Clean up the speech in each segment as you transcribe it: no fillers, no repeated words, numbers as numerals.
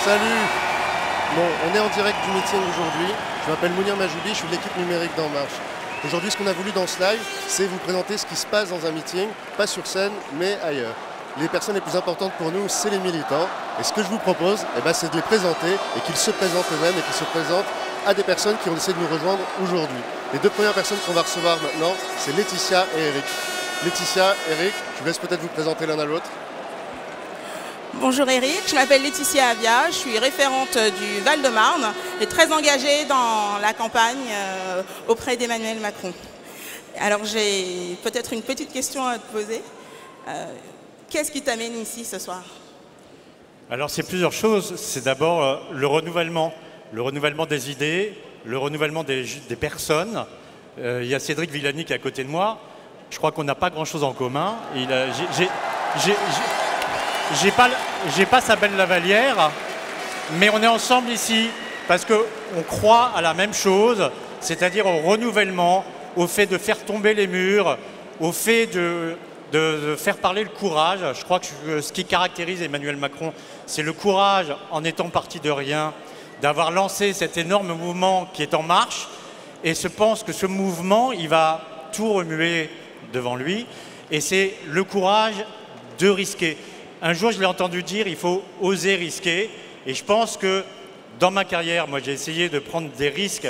Salut. Bon, on est en direct du meeting aujourd'hui. Je m'appelle Mounir Majoubi, je suis de l'équipe numérique d'En Marche. Aujourd'hui, ce qu'on a voulu dans ce live, c'est vous présenter ce qui se passe dans un meeting, pas sur scène, mais ailleurs. Les personnes les plus importantes pour nous, c'est les militants. Et ce que je vous propose, c'est de les présenter et qu'ils se présentent eux-mêmes et qu'ils se présentent à des personnes qui ont décidé de nous rejoindre aujourd'hui. Les deux premières personnes qu'on va recevoir maintenant, c'est Laetitia et Eric. Laetitia, Eric, je vous laisse peut-être vous présenter l'un à l'autre. Bonjour Eric, je m'appelle Laetitia Avia, je suis référente du Val-de-Marne et très engagée dans la campagne auprès d'Emmanuel Macron. Alors j'ai peut-être une petite question à te poser. Qu'est-ce qui t'amène ici ce soir? Alors c'est plusieurs choses. C'est d'abord le renouvellement des idées, le renouvellement des personnes. Il y a Cédric Villani qui est à côté de moi. Je crois qu'on n'a pas grand-chose en commun. J'ai pas sa belle lavalière, mais on est ensemble ici parce qu'on croit à la même chose, c'est-à-dire au renouvellement, au fait de faire tomber les murs, au fait de faire parler le courage. Je crois que ce qui caractérise Emmanuel Macron, c'est le courage, en étant parti de rien, d'avoir lancé cet énorme mouvement qui est en marche. Et je pense que ce mouvement, il va tout remuer devant lui. Et c'est le courage de risquer. Un jour, je l'ai entendu dire, il faut oser risquer. Et je pense que dans ma carrière, moi, j'ai essayé de prendre des risques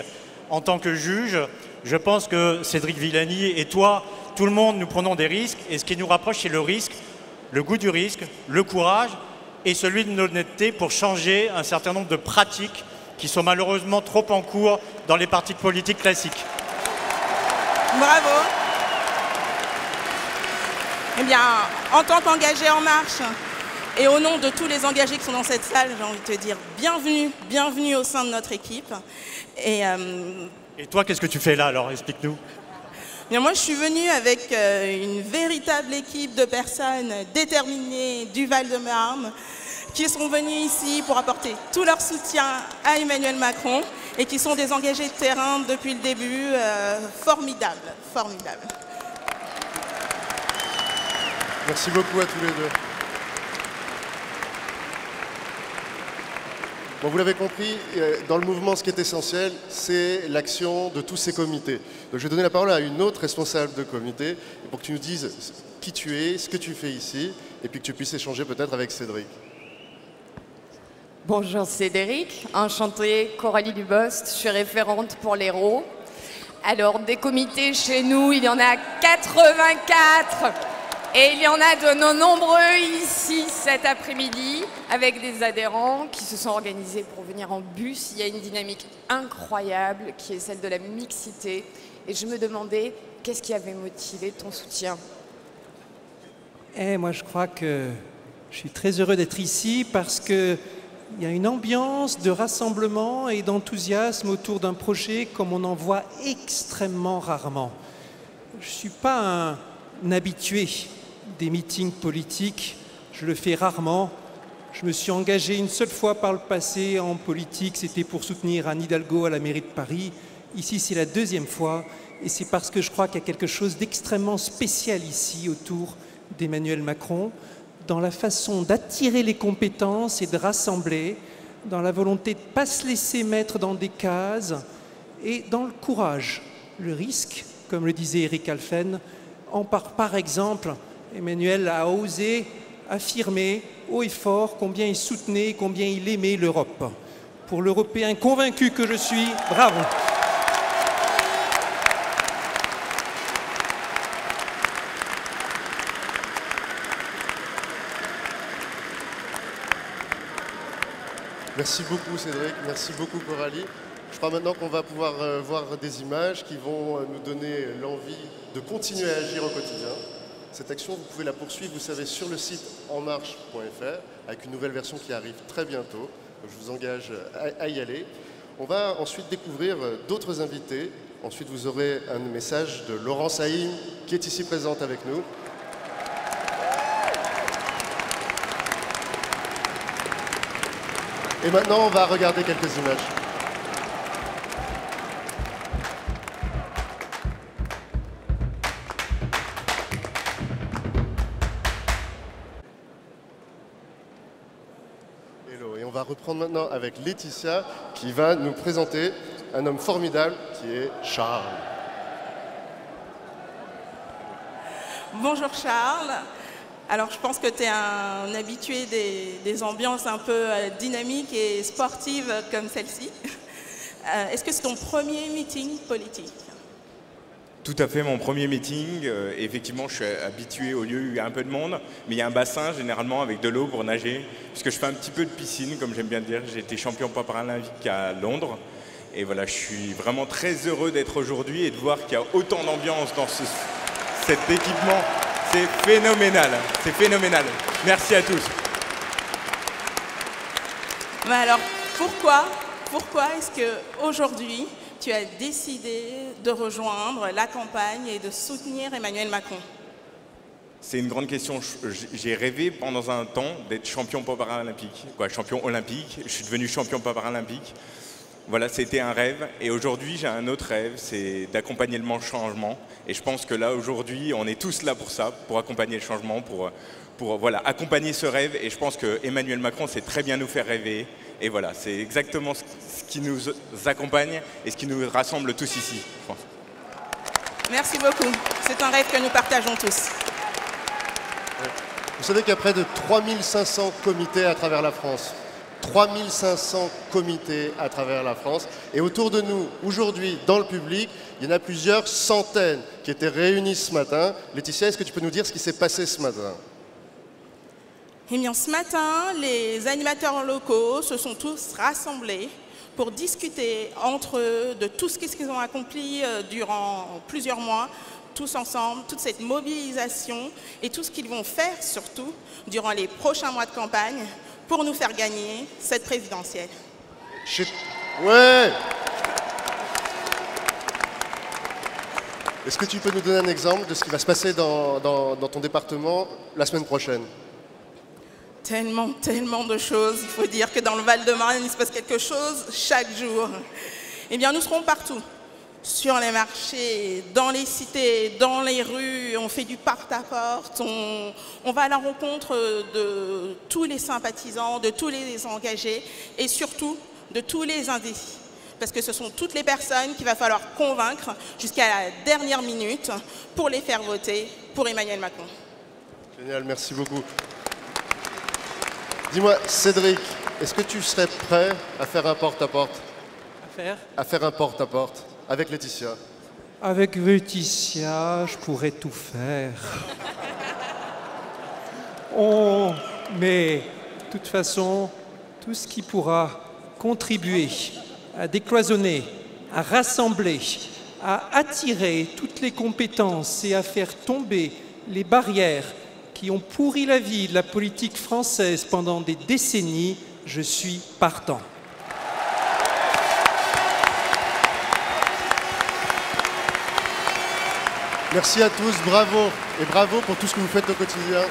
en tant que juge. Je pense que Cédric Villani et toi, tout le monde, nous prenons des risques. Et ce qui nous rapproche, c'est le risque, le goût du risque, le courage et celui de l'honnêteté pour changer un certain nombre de pratiques qui sont malheureusement trop en cours dans les partis politiques classiques. Bravo. Eh bien, en tant qu'engagé En Marche, et au nom de tous les engagés qui sont dans cette salle, j'ai envie de te dire bienvenue, bienvenue au sein de notre équipe. Et toi, qu'est-ce que tu fais là alors? Explique-nous. Bien, moi, je suis venue avec une véritable équipe de personnes déterminées du Val-de-Marne qui sont venues ici pour apporter tout leur soutien à Emmanuel Macron et qui sont des engagés de terrain depuis le début. Formidables, formidables. Merci beaucoup à tous les deux. Bon, vous l'avez compris, dans le mouvement, ce qui est essentiel, c'est l'action de tous ces comités. Donc, je vais donner la parole à une autre responsable de comité pour que tu nous dises qui tu es, ce que tu fais ici, et puis que tu puisses échanger peut-être avec Cédric. Bonjour Cédric, enchantée, Coralie Dubost, je suis référente pour l'Hérault. Alors, des comités chez nous, il y en a 84. Et il y en a de nombreux ici cet après-midi avec des adhérents qui se sont organisés pour venir en bus. Il y a une dynamique incroyable qui est celle de la mixité. Et je me demandais, qu'est-ce qui avait motivé ton soutien? Moi, je crois que je suis très heureux d'être ici parce qu'il y a une ambiance de rassemblement et d'enthousiasme autour d'un projet comme on en voit extrêmement rarement. Je ne suis pas un habitué des meetings politiques, je le fais rarement. Je me suis engagé une seule fois par le passé en politique, c'était pour soutenir Anne Hidalgo à la mairie de Paris. Ici, c'est la deuxième fois, et c'est parce que je crois qu'il y a quelque chose d'extrêmement spécial ici autour d'Emmanuel Macron, dans la façon d'attirer les compétences et de rassembler, dans la volonté de ne pas se laisser mettre dans des cases, et dans le courage, le risque, comme le disait Eric Alphen. Par exemple, Emmanuel a osé affirmer haut et fort combien il soutenait, combien il aimait l'Europe. Pour l'Européen convaincu que je suis, bravo. Merci beaucoup Cédric, merci beaucoup Coralie. Je crois maintenant qu'on va pouvoir voir des images qui vont nous donner l'envie de continuer à agir au quotidien. Cette action, vous pouvez la poursuivre, vous savez, sur le site enmarche.fr, avec une nouvelle version qui arrive très bientôt. Donc, je vous engage à y aller. On va ensuite découvrir d'autres invités. Ensuite, vous aurez un message de Laurence Haïm, qui est ici présente avec nous. Et maintenant, on va regarder quelques images. va reprendre maintenant avec Laetitia qui va nous présenter un homme formidable qui est Charles. Bonjour Charles. Alors je pense que tu es un habitué des ambiances un peu dynamiques et sportives comme celle-ci. Est-ce que c'est ton premier meeting politique? Tout à fait, mon premier meeting. Effectivement, je suis habitué au lieu où il y a un peu de monde, mais il y a un bassin généralement avec de l'eau pour nager, puisque je fais un petit peu de piscine, comme j'aime bien dire. J'ai été champion paralympique à Londres. Et voilà, je suis vraiment très heureux d'être aujourd'hui et de voir qu'il y a autant d'ambiance dans cet équipement. C'est phénoménal, c'est phénoménal. Merci à tous. Mais alors, pourquoi est-ce qu'aujourd'hui, tu as décidé de rejoindre la campagne et de soutenir Emmanuel Macron? C'est une grande question. J'ai rêvé pendant un temps d'être champion paralympique, champion olympique. Je suis devenu champion paralympique. Voilà, c'était un rêve. Et aujourd'hui, j'ai un autre rêve, c'est d'accompagner le changement. Et je pense que là, aujourd'hui, on est tous là pour ça, pour accompagner le changement, pour voilà, accompagner ce rêve. Et je pense que Emmanuel Macron sait très bien nous faire rêver. Et voilà, c'est exactement ce qui nous accompagne et ce qui nous rassemble tous ici, je pense. Merci beaucoup. C'est un rêve que nous partageons tous. Vous savez qu'il y a près de 3500 comités à travers la France. 3500 comités à travers la France. Et autour de nous, aujourd'hui, dans le public, il y en a plusieurs centaines qui étaient réunis ce matin. Laetitia, est-ce que tu peux nous dire ce qui s'est passé ce matin? Eh bien, ce matin, les animateurs locaux se sont tous rassemblés pour discuter entre eux de tout ce qu'ils ont accompli durant plusieurs mois, tous ensemble, toute cette mobilisation et tout ce qu'ils vont faire surtout durant les prochains mois de campagne pour nous faire gagner cette présidentielle. Ouais! Est-ce que tu peux nous donner un exemple de ce qui va se passer dans ton département la semaine prochaine? Tellement de choses. Il faut dire que dans le Val-de-Marne, il se passe quelque chose chaque jour. Eh bien, nous serons partout. Sur les marchés, dans les cités, dans les rues, on fait du porte-à-porte, on va à la rencontre de tous les sympathisants, de tous les engagés et surtout de tous les indécis. Parce que ce sont toutes les personnes qu'il va falloir convaincre jusqu'à la dernière minute pour les faire voter pour Emmanuel Macron. Génial, merci beaucoup. Dis-moi, Cédric, est-ce que tu serais prêt à faire un porte-à-porte? À faire un porte-à-porte avec Laetitia? Avec Laetitia, je pourrais tout faire. Mais de toute façon, tout ce qui pourra contribuer à décloisonner, à rassembler, à attirer toutes les compétences et à faire tomber les barrières qui ont pourri la vie de la politique française pendant des décennies, je suis partant. Merci à tous, bravo. Et bravo pour tout ce que vous faites au quotidien.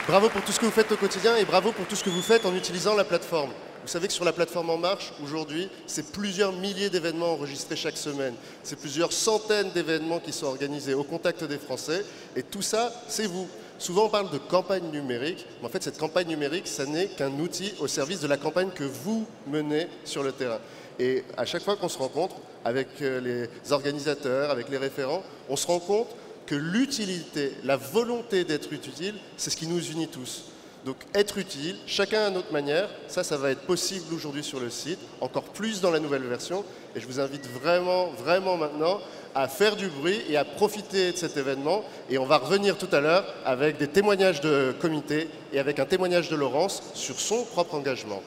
Bravo pour tout ce que vous faites au quotidien et bravo pour tout ce que vous faites en utilisant la plateforme. Vous savez que sur la plateforme En Marche, aujourd'hui, c'est plusieurs milliers d'événements enregistrés chaque semaine. C'est plusieurs centaines d'événements qui sont organisés au contact des Français. Et tout ça, c'est vous. Souvent, on parle de campagne numérique. Mais en fait, cette campagne numérique, ça n'est qu'un outil au service de la campagne que vous menez sur le terrain. Et à chaque fois qu'on se rencontre avec les organisateurs, avec les référents, on se rend compte que l'utilité, la volonté d'être utile, c'est ce qui nous unit tous. Donc être utile, chacun à notre manière, ça va être possible aujourd'hui sur le site, encore plus dans la nouvelle version. Et je vous invite vraiment maintenant à faire du bruit et à profiter de cet événement. Et on va revenir tout à l'heure avec des témoignages de comité et avec un témoignage de Laurence sur son propre engagement.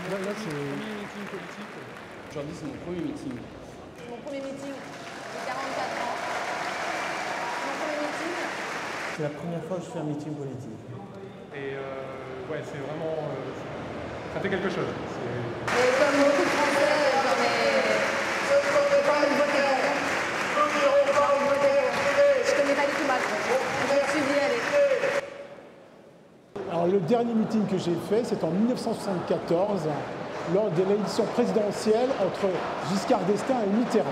Là, c'est mon premier meeting politique. Aujourd'hui, c'est mon premier meeting. Mon premier meeting, j'ai 44 ans. Mon premier meeting. C'est la première fois que je fais un meeting politique. Et ouais, c'est vraiment... ça fait quelque chose. Et comme beaucoup de Français, j'en ai... Je connais pas du tout Macron. Je suis dit, allez. Alors, le dernier meeting que j'ai fait, c'est en 1974, lors de l'élection présidentielle entre Giscard d'Estaing et Mitterrand.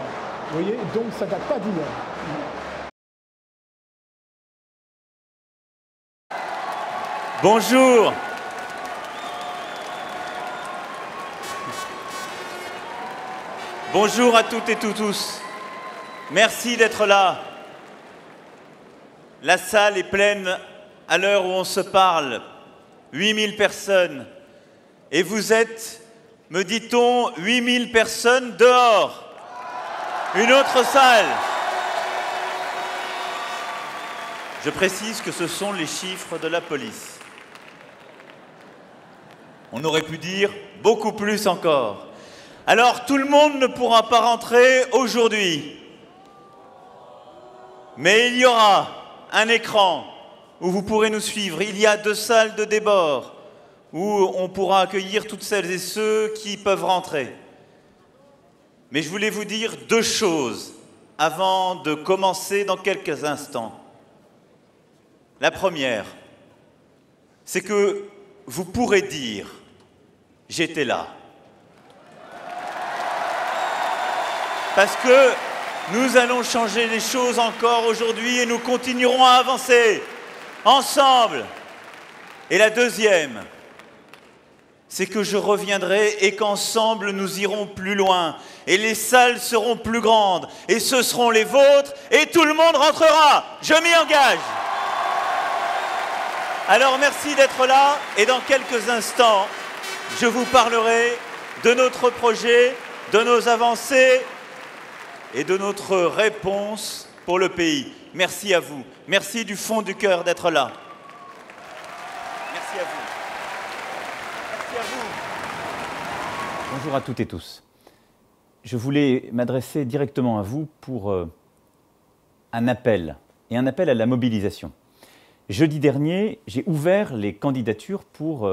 Vous voyez, donc ça ne date pas d'hier. Bonjour. Bonjour à toutes et tous. Merci d'être là. La salle est pleine à l'heure où on se parle. 8000 personnes. Et vous êtes, me dit-on, 8000 personnes dehors. Une autre salle. Je précise que ce sont les chiffres de la police. On aurait pu dire beaucoup plus encore. Alors, tout le monde ne pourra pas rentrer aujourd'hui. Mais il y aura un écran où vous pourrez nous suivre. Il y a 2 salles de débord où on pourra accueillir toutes celles et ceux qui peuvent rentrer. Mais je voulais vous dire 2 choses avant de commencer dans quelques instants. La première, c'est que vous pourrez dire « j'étais là ». Parce que nous allons changer les choses encore aujourd'hui et nous continuerons à avancer ensemble. Et la deuxième, c'est que je reviendrai et qu'ensemble nous irons plus loin. Et les salles seront plus grandes et ce seront les vôtres et tout le monde rentrera. Je m'y engage. Alors merci d'être là et dans quelques instants, je vous parlerai de notre projet, de nos avancées et de notre réponse pour le pays. Merci à vous. Merci du fond du cœur d'être là. Merci à vous. Merci à vous. Bonjour à toutes et tous. Je voulais m'adresser directement à vous pour un appel à la mobilisation. Jeudi dernier, j'ai ouvert les candidatures pour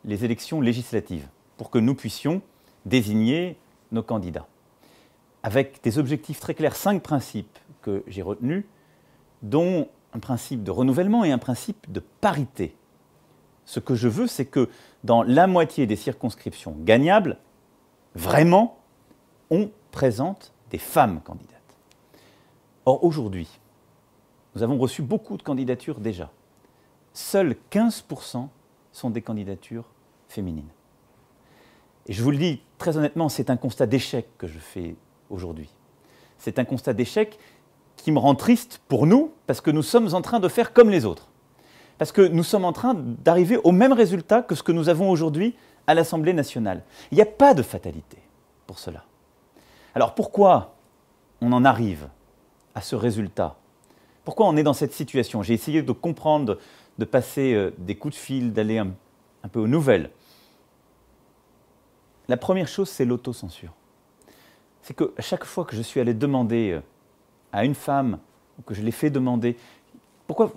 les élections législatives, pour que nous puissions désigner nos candidats. Avec des objectifs très clairs, 5 principes que j'ai retenus, dont un principe de renouvellement et un principe de parité. Ce que je veux, c'est que dans la moitié des circonscriptions gagnables, vraiment, on présente des femmes candidates. Or, aujourd'hui, nous avons reçu beaucoup de candidatures déjà. Seuls 15% sont des candidatures féminines. Et je vous le dis très honnêtement, c'est un constat d'échec que je fais aujourd'hui. C'est un constat d'échec qui me rend triste pour nous, parce que nous sommes en train de faire comme les autres. Parce que nous sommes en train d'arriver au même résultat que ce que nous avons aujourd'hui à l'Assemblée nationale. Il n'y a pas de fatalité pour cela. Alors pourquoi on en arrive à ce résultat? Pourquoi on est dans cette situation? J'ai essayé de comprendre, de passer des coups de fil, d'aller un peu aux nouvelles. La première chose, c'est l'autocensure. C'est qu'à chaque fois que je suis allé demander à une femme, ou que je l'ai fait demander, pourquoi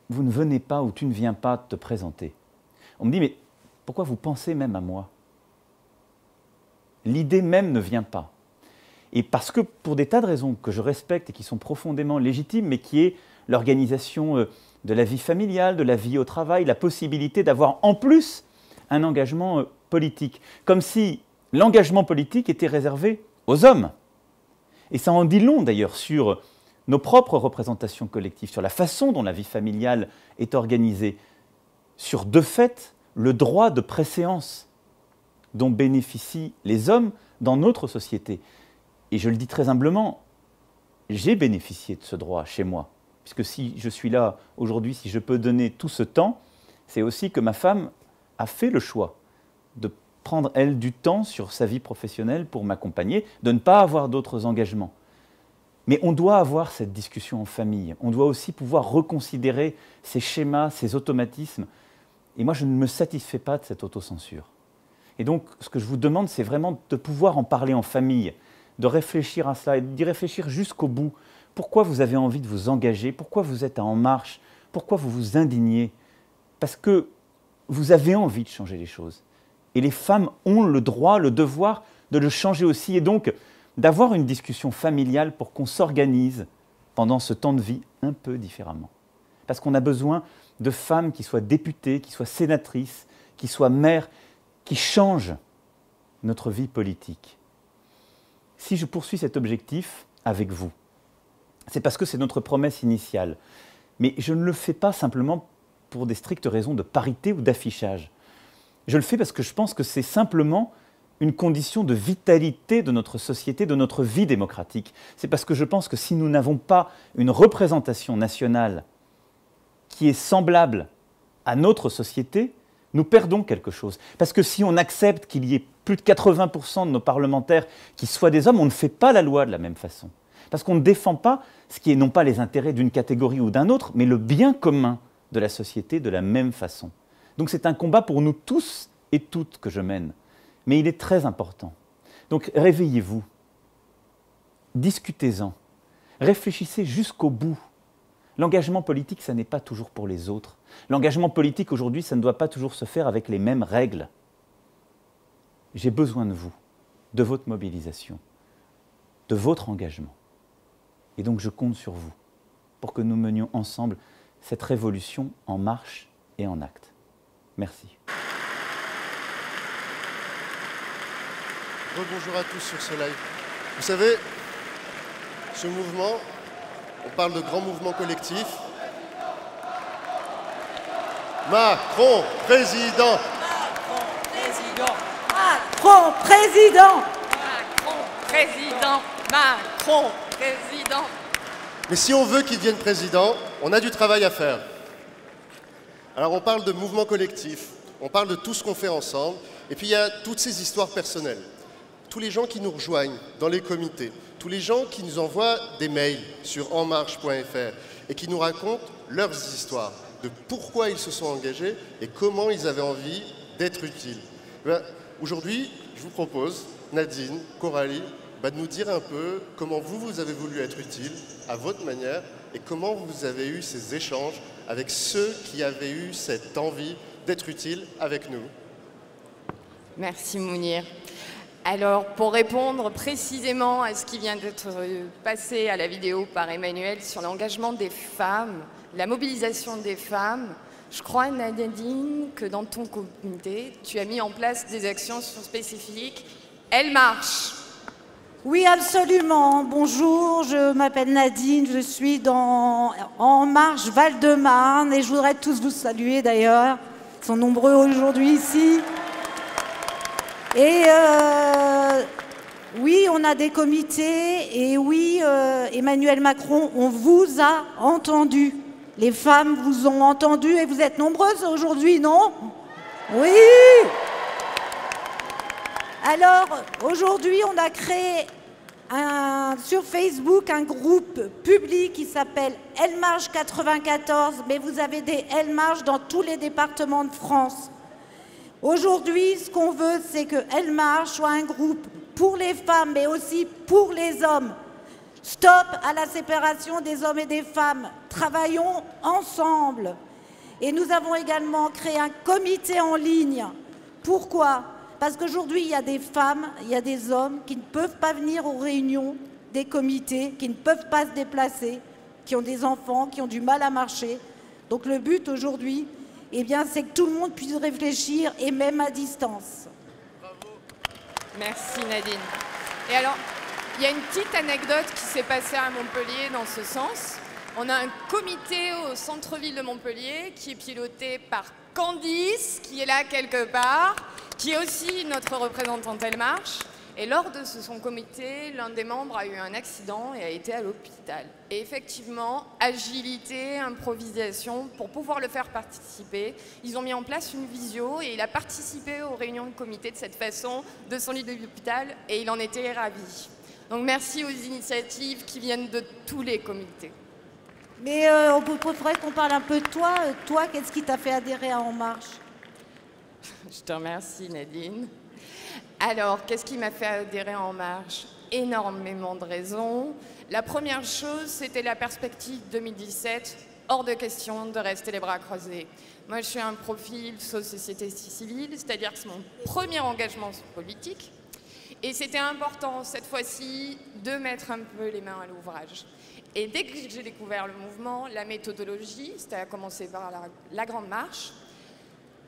vous ne venez pas ou tu ne viens pas te présenter? On me dit, mais pourquoi vous pensez même à moi? L'idée même ne vient pas. Et parce que pour des tas de raisons que je respecte et qui sont profondément légitimes, mais qui est l'organisation de la vie familiale, de la vie au travail, la possibilité d'avoir en plus un engagement politique. Comme si l'engagement politique était réservé aux hommes. Et ça en dit long d'ailleurs sur nos propres représentations collectives, sur la façon dont la vie familiale est organisée, sur de fait le droit de préséance dont bénéficient les hommes dans notre société. Et je le dis très humblement, j'ai bénéficié de ce droit chez moi, puisque si je suis là aujourd'hui, si je peux donner tout ce temps, c'est aussi que ma femme a fait le choix de prendre, elle, du temps sur sa vie professionnelle pour m'accompagner, de ne pas avoir d'autres engagements. Mais on doit avoir cette discussion en famille. On doit aussi pouvoir reconsidérer ces schémas, ces automatismes. Et moi, je ne me satisfais pas de cette autocensure. Et donc, ce que je vous demande, c'est vraiment de pouvoir en parler en famille, de réfléchir à cela et d'y réfléchir jusqu'au bout. Pourquoi vous avez envie de vous engager? Pourquoi vous êtes En Marche? Pourquoi vous vous indignez? Parce que vous avez envie de changer les choses. Et les femmes ont le droit, le devoir de le changer aussi. Et donc, d'avoir une discussion familiale pour qu'on s'organise pendant ce temps de vie un peu différemment. Parce qu'on a besoin de femmes qui soient députées, qui soient sénatrices, qui soient mères, qui changent notre vie politique. Si je poursuis cet objectif avec vous, c'est parce que c'est notre promesse initiale. Mais je ne le fais pas simplement pour des strictes raisons de parité ou d'affichage. Je le fais parce que je pense que c'est simplement une condition de vitalité de notre société, de notre vie démocratique. C'est parce que je pense que si nous n'avons pas une représentation nationale qui est semblable à notre société, nous perdons quelque chose. Parce que si on accepte qu'il y ait plus de 80% de nos parlementaires qui soient des hommes, on ne fait pas la loi de la même façon. Parce qu'on ne défend pas ce qui est non pas les intérêts d'une catégorie ou d'un autre, mais le bien commun de la société de la même façon. Donc c'est un combat pour nous tous et toutes que je mène. Mais il est très important. Donc réveillez-vous, discutez-en, réfléchissez jusqu'au bout. L'engagement politique, ça n'est pas toujours pour les autres. L'engagement politique aujourd'hui, ça ne doit pas toujours se faire avec les mêmes règles. J'ai besoin de vous, de votre mobilisation, de votre engagement. Et donc je compte sur vous pour que nous menions ensemble cette révolution en marche et en acte. Merci. Rebonjour à tous sur ce live. Vous savez, ce mouvement, on parle de grand mouvement collectif. Macron, président. Macron, président. Macron, président. Macron, président. Macron, président. Mais si on veut qu'il devienne président, on a du travail à faire. Alors on parle de mouvement collectif, on parle de tout ce qu'on fait ensemble, et puis il y a toutes ces histoires personnelles. Tous les gens qui nous rejoignent dans les comités, tous les gens qui nous envoient des mails sur enmarche.fr et qui nous racontent leurs histoires, de pourquoi ils se sont engagés et comment ils avaient envie d'être utiles. Aujourd'hui, je vous propose, Nadine, Coralie, de nous dire un peu comment vous avez voulu être utile à votre manière et comment vous avez eu ces échanges avec ceux qui avaient eu cette envie d'être utiles avec nous. Merci Mounir. Alors, pour répondre précisément à ce qui vient d'être passé à la vidéo par Emmanuel sur l'engagement des femmes, la mobilisation des femmes, je crois, Nadine, que dans ton comité, tu as mis en place des actions spécifiques. Elle marche. Oui, absolument. Bonjour, je m'appelle Nadine, je suis dans En Marche Val-de-Marne et je voudrais tous vous saluer d'ailleurs. Ils sont nombreux aujourd'hui ici. Et oui, on a des comités et oui, Emmanuel Macron, on vous a entendu. Les femmes vous ont entendu et vous êtes nombreuses aujourd'hui, non? Oui. Alors, aujourd'hui, on a créé sur Facebook un groupe public qui s'appelle Elle Marche 94, mais vous avez des Elle Marche dans tous les départements de France. Aujourd'hui, ce qu'on veut, c'est que Elle Marche soit un groupe pour les femmes, mais aussi pour les hommes. Stop à la séparation des hommes et des femmes. Travaillons ensemble. Et nous avons également créé un comité en ligne. Pourquoi ? Parce qu'aujourd'hui, il y a des femmes, il y a des hommes qui ne peuvent pas venir aux réunions des comités, qui ne peuvent pas se déplacer, qui ont des enfants, qui ont du mal à marcher. Donc le but aujourd'hui, eh bien, c'est que tout le monde puisse réfléchir, et même à distance. Bravo. Merci Nadine. Et alors, il y a une petite anecdote qui s'est passée à Montpellier dans ce sens. On a un comité au centre-ville de Montpellier qui est piloté par Candice, qui est là quelque part, qui est aussi notre représentante Elle Marche. Et lors de son comité, l'un des membres a eu un accident et a été à l'hôpital. Et effectivement, agilité, improvisation, pour pouvoir le faire participer, ils ont mis en place une visio et il a participé aux réunions de comité de cette façon, de son lit de l'hôpital, et il en était ravi. Donc merci aux initiatives qui viennent de tous les comités. Mais on faudrait qu'on parle un peu de toi. Toi, qu'est-ce qui t'a fait adhérer à En Marche? Je te remercie Nadine. Alors, qu'est-ce qui m'a fait adhérer à En Marche? Énormément de raisons. La première chose, c'était la perspective 2017. Hors de question de rester les bras croisés. Moi, je suis un profil société civile, c'est-à-dire que c'est mon premier engagement politique. Et c'était important, cette fois-ci, de mettre un peu les mains à l'ouvrage. Et dès que j'ai découvert le mouvement, la méthodologie, c'était à commencer par la Grande Marche,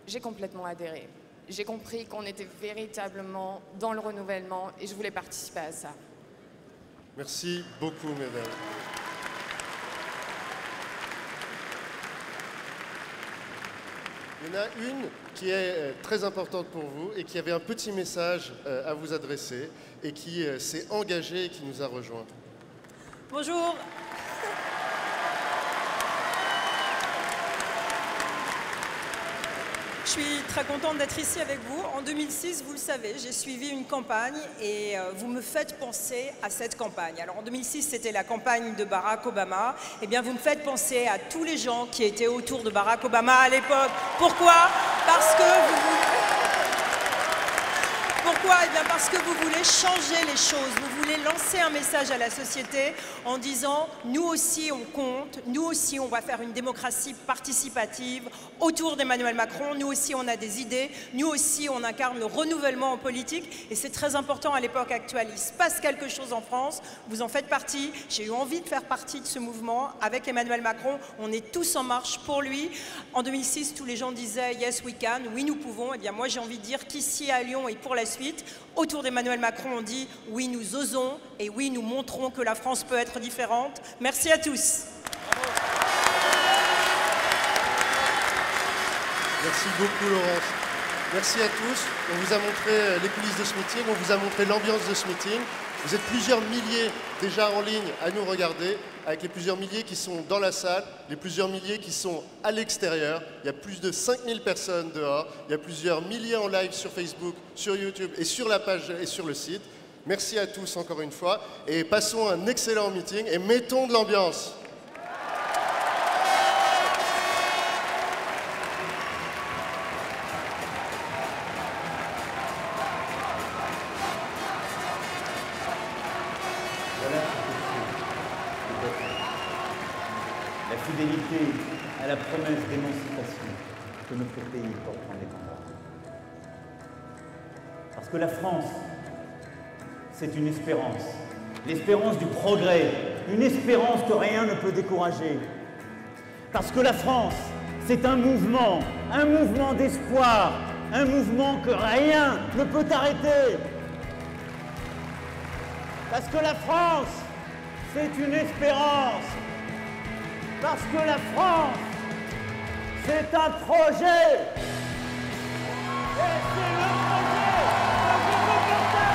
j'ai complètement adhéré. J'ai compris qu'on était véritablement dans le renouvellement et je voulais participer à ça. Merci beaucoup, mesdames. Il y en a une qui est très importante pour vous et qui avait un petit message à vous adresser et qui s'est engagée et qui nous a rejoints. Bonjour. Je suis très contente d'être ici avec vous. En 2006, vous le savez, j'ai suivi une campagne et vous me faites penser à cette campagne. Alors en 2006, c'était la campagne de Barack Obama. Eh bien, vous me faites penser à tous les gens qui étaient autour de Barack Obama à l'époque. Pourquoi? Parce que Pourquoi? Eh bien parce que vous voulez changer les choses, vous voulez lancer un message à la société en disant « nous aussi on compte, nous aussi on va faire une démocratie participative autour d'Emmanuel Macron, nous aussi on a des idées, nous aussi on incarne le renouvellement en politique » et c'est très important à l'époque actuelle. Il se passe quelque chose en France, vous en faites partie, j'ai eu envie de faire partie de ce mouvement avec Emmanuel Macron, on est tous en marche pour lui. En 2006, tous les gens disaient « yes we can », oui nous pouvons, et bien moi j'ai envie de dire qu'ici à Lyon et pour la suite, autour d'Emmanuel Macron, on dit « oui, nous osons et oui, nous montrons que la France peut être différente ». Merci à tous. Merci beaucoup, Laurence. Merci à tous. On vous a montré les coulisses de ce meeting, on vous a montré l'ambiance de ce meeting. Vous êtes plusieurs milliers déjà en ligne à nous regarder, avec les plusieurs milliers qui sont dans la salle, les plusieurs milliers qui sont à l'extérieur. Il y a plus de 5000 personnes dehors. Il y a plusieurs milliers en live sur Facebook, sur YouTube et sur la page et sur le site. Merci à tous encore une fois et passons un excellent meeting et mettons de l'ambiance. La fidélité à la promesse d'émancipation que notre pays porte en l'étendard. Parce que la France, c'est une espérance. L'espérance du progrès, une espérance que rien ne peut décourager. Parce que la France, c'est un mouvement d'espoir, un mouvement que rien ne peut arrêter. Parce que la France, c'est une espérance. Parce que la France, c'est un projet. Et c'est le projet que je veux porter.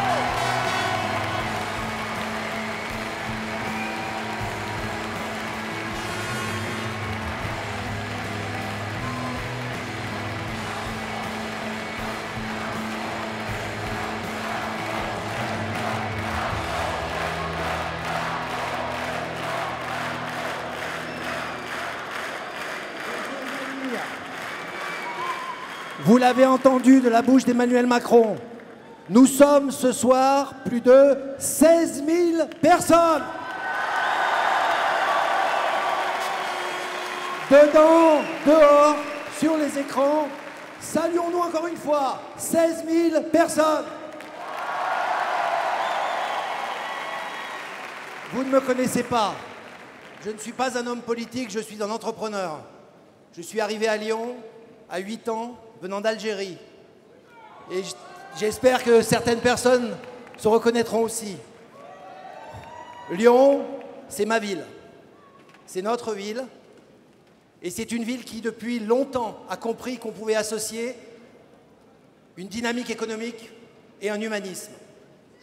Vous l'avez entendu de la bouche d'Emmanuel Macron. Nous sommes ce soir plus de 16 000 personnes. Dedans, dehors, sur les écrans. Saluons-nous encore une fois. 16 000 personnes. Vous ne me connaissez pas. Je ne suis pas un homme politique, je suis un entrepreneur. Je suis arrivé à Lyon à 8 ans, venant d'Algérie. Et j'espère que certaines personnes se reconnaîtront aussi. Lyon, c'est ma ville. C'est notre ville. Et c'est une ville qui, depuis longtemps, a compris qu'on pouvait associer une dynamique économique et un humanisme.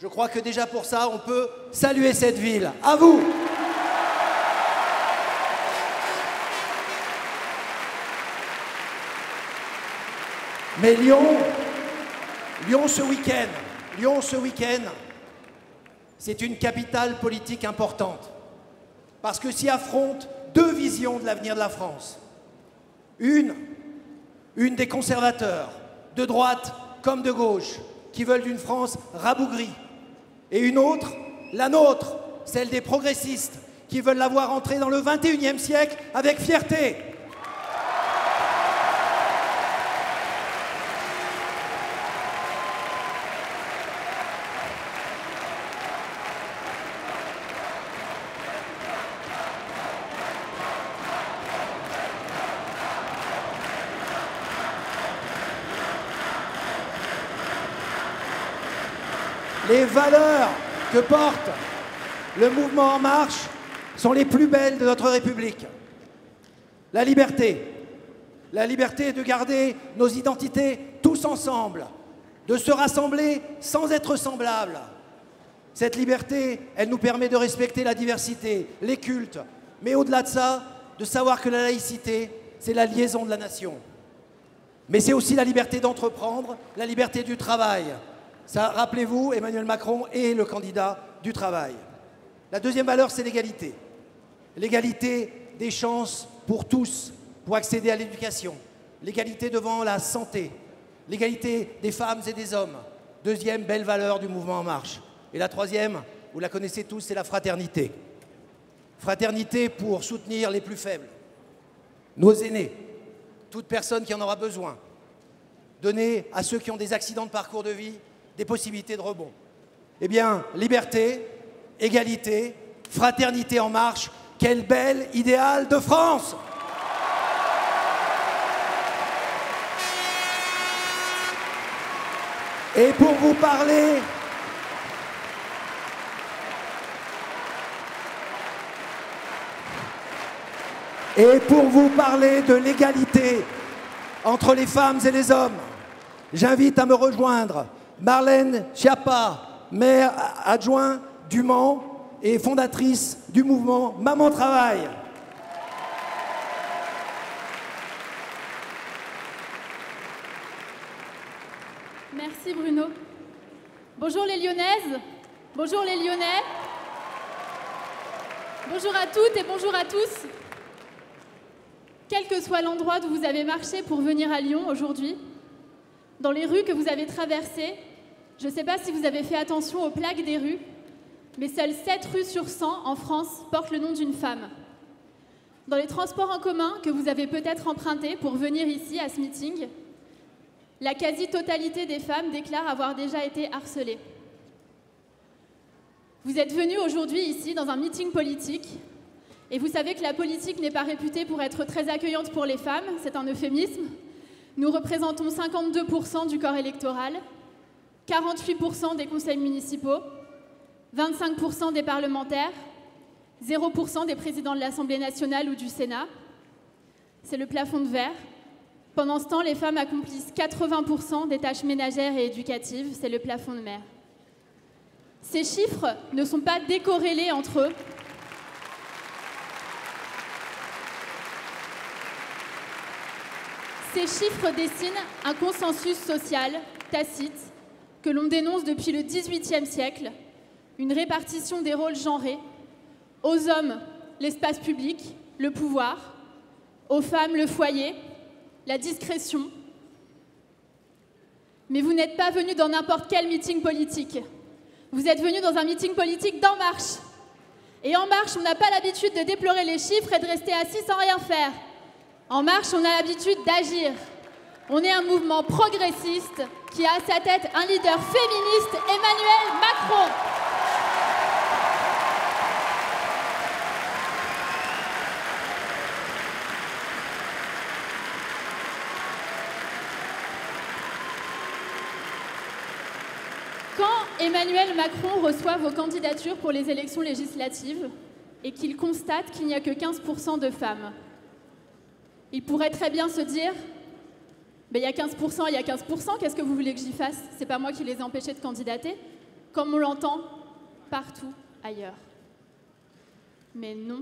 Je crois que déjà pour ça, on peut saluer cette ville. À vous! Mais Lyon ce week-end, c'est une capitale politique importante. Parce que s'y affrontent deux visions de l'avenir de la France. Une des conservateurs, de droite comme de gauche, qui veulent d'une France rabougrie. Et une autre, la nôtre, celle des progressistes, qui veulent la voir entrer dans le XXIe siècle avec fierté. Les valeurs que porte le mouvement En Marche sont les plus belles de notre République. La liberté, La liberté de garder nos identités tous ensemble, de se rassembler sans être semblables. Cette liberté, elle nous permet de respecter la diversité, les cultes, mais au-delà de ça, de savoir que la laïcité, c'est la liaison de la nation. Mais c'est aussi la liberté d'entreprendre, la liberté du travail. Ça, rappelez-vous, Emmanuel Macron est le candidat du travail. La deuxième valeur, c'est l'égalité. L'égalité des chances pour tous, pour accéder à l'éducation. L'égalité devant la santé. L'égalité des femmes et des hommes. Deuxième belle valeur du mouvement En Marche. Et la troisième, vous la connaissez tous, c'est la fraternité. Fraternité pour soutenir les plus faibles, nos aînés, toute personne qui en aura besoin. Donner à ceux qui ont des accidents de parcours de vie des possibilités de rebond. Eh bien, liberté, égalité, fraternité en marche, quel bel idéal de France! Et pour vous parler de l'égalité entre les femmes et les hommes, j'invite à me rejoindre Marlène Schiappa, maire adjoint du Mans et fondatrice du mouvement Maman Travail. Merci Bruno. Bonjour les Lyonnaises, bonjour les Lyonnais, bonjour à toutes et bonjour à tous. Quel que soit l'endroit d'où vous avez marché pour venir à Lyon aujourd'hui, dans les rues que vous avez traversées, je ne sais pas si vous avez fait attention aux plaques des rues, mais seules 7 rues sur 100 en France portent le nom d'une femme. Dans les transports en commun que vous avez peut-être empruntés pour venir ici à ce meeting, la quasi-totalité des femmes déclarent avoir déjà été harcelées. Vous êtes venus aujourd'hui ici dans un meeting politique et vous savez que la politique n'est pas réputée pour être très accueillante pour les femmes, c'est un euphémisme. Nous représentons 52% du corps électoral, 48% des conseils municipaux, 25% des parlementaires, 0% des présidents de l'Assemblée nationale ou du Sénat. C'est le plafond de verre. Pendant ce temps, les femmes accomplissent 80% des tâches ménagères et éducatives, c'est le plafond de mer. Ces chiffres ne sont pas décorrélés entre eux. Ces chiffres dessinent un consensus social, tacite, que l'on dénonce depuis le XVIIIe siècle, une répartition des rôles genrés, aux hommes l'espace public, le pouvoir, aux femmes le foyer, la discrétion. Mais vous n'êtes pas venus dans n'importe quel meeting politique. Vous êtes venus dans un meeting politique d'En Marche. Et En Marche, on n'a pas l'habitude de déplorer les chiffres et de rester assis sans rien faire. En Marche, on a l'habitude d'agir. On est un mouvement progressiste qui a à sa tête un leader féministe, Emmanuel Macron. Quand Emmanuel Macron reçoit vos candidatures pour les élections législatives et qu'il constate qu'il n'y a que 15% de femmes, il pourrait très bien se dire il y a 15%, il y a 15%, qu'est-ce que vous voulez que j'y fasse? C'est pas moi qui les ai empêchés de candidater, comme on l'entend partout ailleurs. Mais non,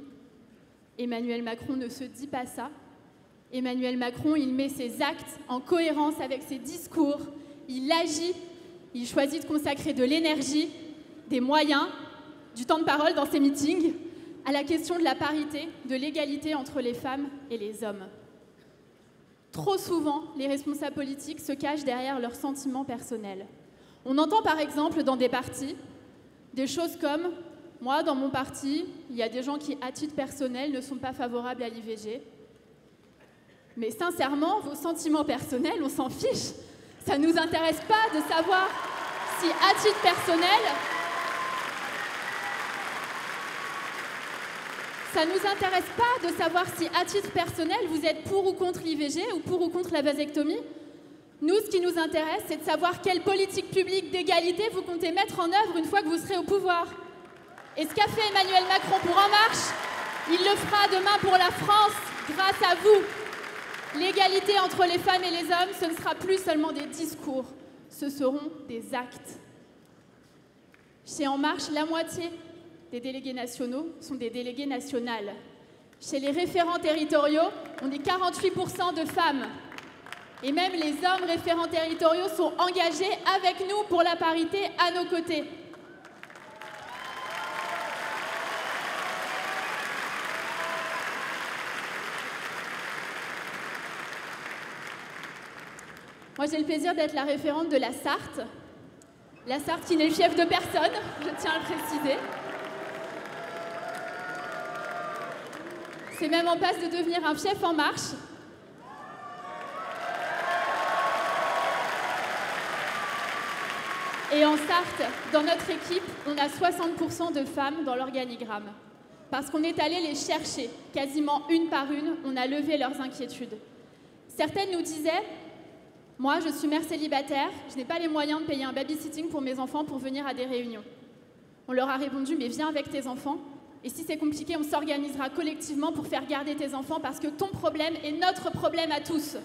Emmanuel Macron ne se dit pas ça. Emmanuel Macron, il met ses actes en cohérence avec ses discours, il agit, il choisit de consacrer de l'énergie, des moyens, du temps de parole dans ses meetings, à la question de la parité, de l'égalité entre les femmes et les hommes. Trop souvent, les responsables politiques se cachent derrière leurs sentiments personnels. On entend par exemple dans des partis des choses comme « Moi, dans mon parti, il y a des gens qui, à titre personnel, ne sont pas favorables à l'IVG. » Mais sincèrement, vos sentiments personnels, on s'en fiche. Ça ne nous intéresse pas de savoir si, à titre personnel, ça ne nous intéresse pas de savoir si, à titre personnel, vous êtes pour ou contre l'IVG ou pour ou contre la vasectomie. Nous, ce qui nous intéresse, c'est de savoir quelle politique publique d'égalité vous comptez mettre en œuvre une fois que vous serez au pouvoir. Et ce qu'a fait Emmanuel Macron pour En Marche, il le fera demain pour la France, grâce à vous. L'égalité entre les femmes et les hommes, ce ne sera plus seulement des discours, ce seront des actes. Chez En Marche, la moitié des délégués nationaux sont des délégués nationales. Chez les référents territoriaux, on est 48% de femmes. Et même les hommes référents territoriaux sont engagés avec nous pour la parité à nos côtés. Moi, j'ai le plaisir d'être la référente de la Sarthe. La Sarthe qui n'est le fief de personne, je tiens à le préciser. C'est même en passe de devenir un fief En Marche. Et en Sarthe, dans notre équipe, on a 60% de femmes dans l'organigramme. Parce qu'on est allé les chercher, quasiment une par une, on a levé leurs inquiétudes. Certaines nous disaient « Moi, je suis mère célibataire, je n'ai pas les moyens de payer un babysitting pour mes enfants pour venir à des réunions. » On leur a répondu « Mais viens avec tes enfants, et si c'est compliqué, on s'organisera collectivement pour faire garder tes enfants parce que ton problème est notre problème à tous. »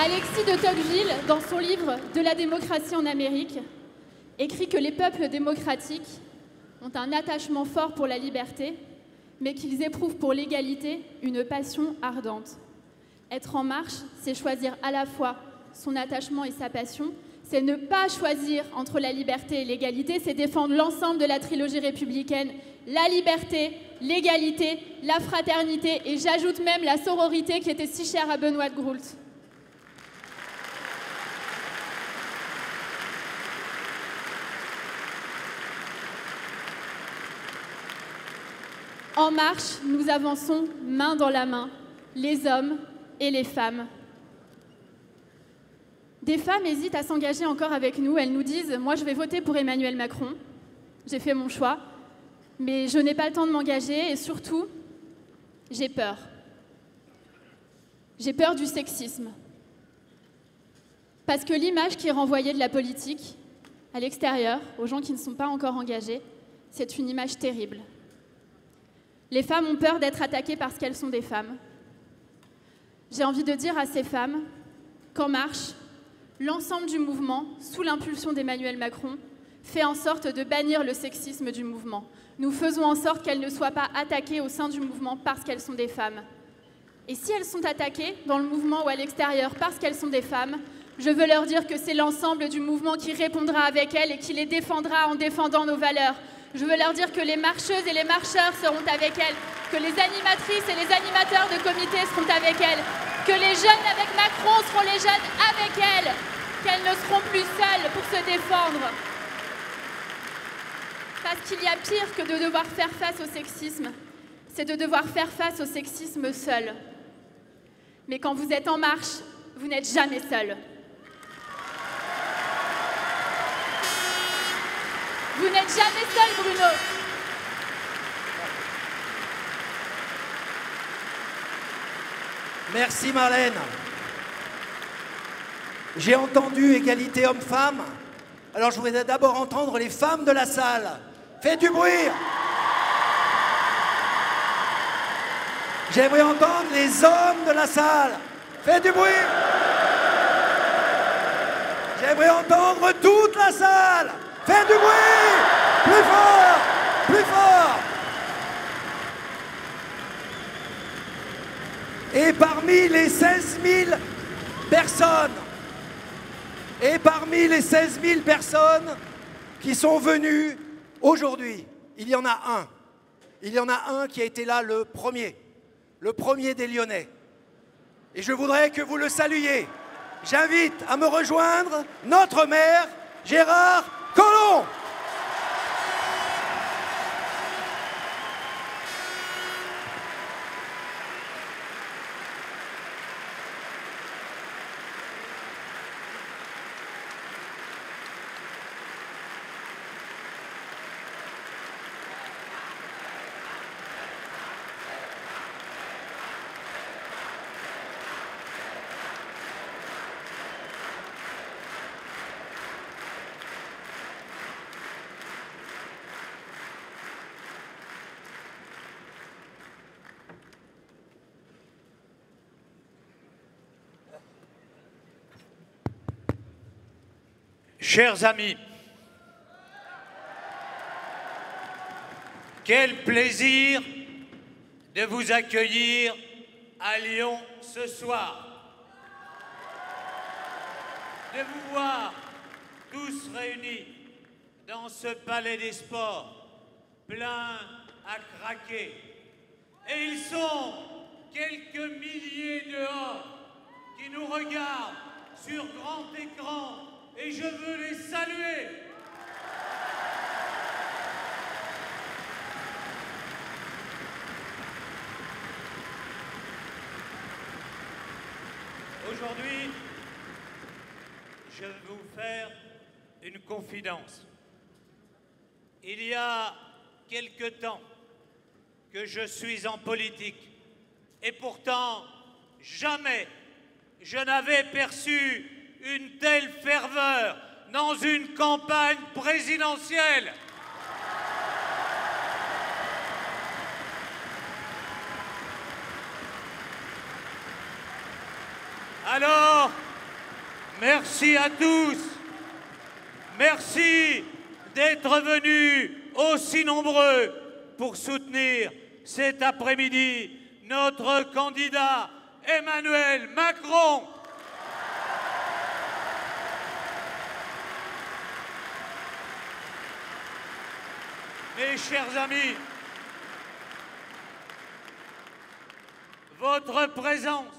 Alexis de Tocqueville, dans son livre « De la démocratie en Amérique », écrit que les peuples démocratiques ont un attachement fort pour la liberté, mais qu'ils éprouvent pour l'égalité une passion ardente. Être en marche, c'est choisir à la fois son attachement et sa passion, c'est ne pas choisir entre la liberté et l'égalité, c'est défendre l'ensemble de la trilogie républicaine, la liberté, l'égalité, la fraternité, et j'ajoute même la sororité qui était si chère à Benoît de Groult. En marche, nous avançons main dans la main, les hommes et les femmes. Des femmes hésitent à s'engager encore avec nous. Elles nous disent « Moi, je vais voter pour Emmanuel Macron. J'ai fait mon choix, mais je n'ai pas le temps de m'engager et surtout, j'ai peur. J'ai peur du sexisme. Parce que l'image qui est renvoyée de la politique, à l'extérieur, aux gens qui ne sont pas encore engagés, c'est une image terrible. Les femmes ont peur d'être attaquées parce qu'elles sont des femmes. J'ai envie de dire à ces femmes qu'En Marche, l'ensemble du mouvement, sous l'impulsion d'Emmanuel Macron, fait en sorte de bannir le sexisme du mouvement. Nous faisons en sorte qu'elles ne soient pas attaquées au sein du mouvement parce qu'elles sont des femmes. Et si elles sont attaquées dans le mouvement ou à l'extérieur parce qu'elles sont des femmes, je veux leur dire que c'est l'ensemble du mouvement qui répondra avec elles et qui les défendra en défendant nos valeurs. Je veux leur dire que les marcheuses et les marcheurs seront avec elles, que les animatrices et les animateurs de comité seront avec elles, que les jeunes avec Macron seront les jeunes avec elles, qu'elles ne seront plus seules pour se défendre. Parce qu'il y a pire que de devoir faire face au sexisme, c'est de devoir faire face au sexisme seul. Mais quand vous êtes en marche, vous n'êtes jamais seul. Vous n'êtes jamais seul, Bruno. Merci Marlène. J'ai entendu égalité homme-femme. Alors je voudrais d'abord entendre les femmes de la salle. Faites du bruit. J'aimerais entendre les hommes de la salle. Faites du bruit. J'aimerais entendre toute la salle. Faites du bruit. Plus fort. Plus fort. Et parmi les 16 000 personnes, qui sont venues aujourd'hui, il y en a un. Il y en a un qui a été là le premier des Lyonnais. Et je voudrais que vous le saluiez. J'invite à me rejoindre notre maire, Gérard Collomb. Chers amis, quel plaisir de vous accueillir à Lyon ce soir. De vous voir tous réunis dans ce palais des sports, plein à craquer. Et ils sont quelques milliers dehors qui nous regardent sur grand écran et je veux les saluer. Aujourd'hui, je vais vous faire une confidence. Il y a quelque temps que je suis en politique et pourtant jamais je n'avais perçu une telle ferveur dans une campagne présidentielle. Alors, merci à tous. Merci d'être venus aussi nombreux pour soutenir cet après-midi notre candidat Emmanuel Macron. Mes chers amis, votre présence,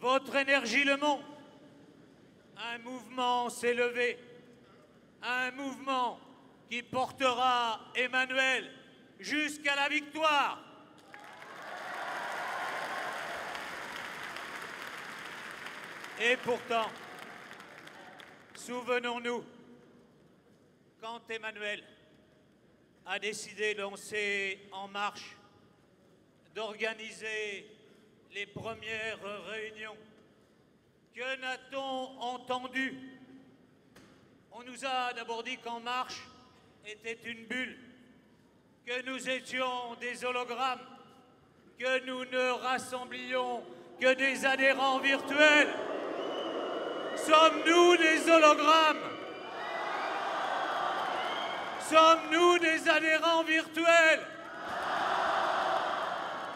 votre énergie le montre. Un mouvement s'est levé, un mouvement qui portera Emmanuel jusqu'à la victoire. Et pourtant, souvenons-nous, quand Emmanuel a décidé de lancer En Marche, d'organiser les premières réunions, que n'a-t-on entendu? On nous a d'abord dit qu'En Marche était une bulle, que nous étions des hologrammes, que nous ne rassemblions que des adhérents virtuels. Sommes-nous des hologrammes? Sommes-nous des adhérents virtuels?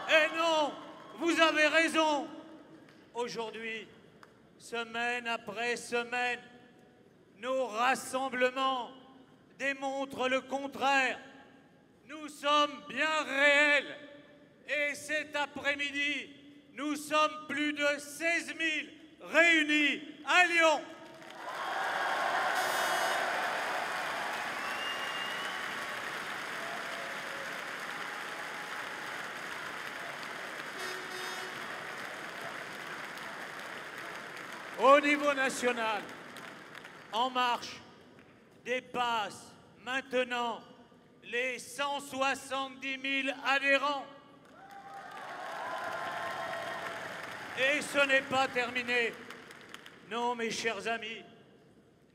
Eh non, vous avez raison. Aujourd'hui, semaine après semaine, nos rassemblements démontrent le contraire. Nous sommes bien réels. Et cet après-midi, nous sommes plus de 16 000 réunis à Lyon. Au niveau national, En Marche dépasse maintenant les 170 000 adhérents. Et ce n'est pas terminé. Non, mes chers amis,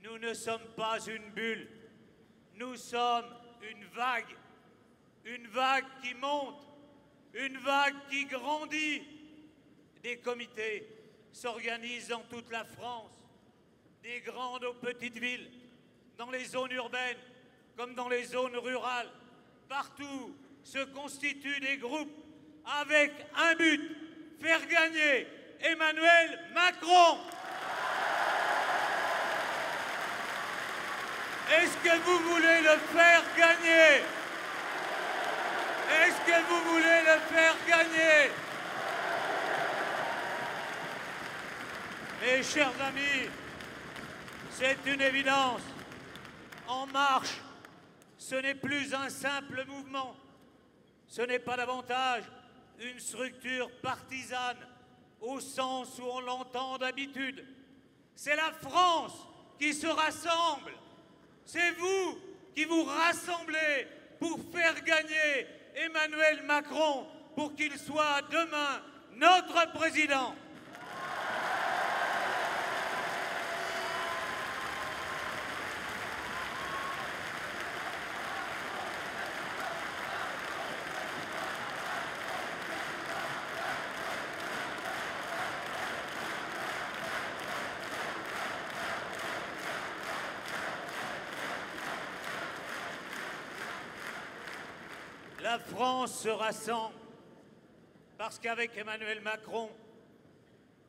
nous ne sommes pas une bulle. Nous sommes une vague qui monte, une vague qui grandit. Des comités s'organisent dans toute la France, des grandes aux petites villes, dans les zones urbaines comme dans les zones rurales. Partout se constituent des groupes avec un but, faire gagner Emmanuel Macron. Est-ce que vous voulez le faire gagner? Est-ce que vous voulez le faire gagner? Mes chers amis, c'est une évidence. En Marche, ce n'est plus un simple mouvement. Ce n'est pas davantage une structure partisane au sens où on l'entend d'habitude. C'est la France qui se rassemble. C'est vous qui vous rassemblez pour faire gagner Emmanuel Macron pour qu'il soit demain notre président. la France se rassemble parce qu'avec Emmanuel Macron,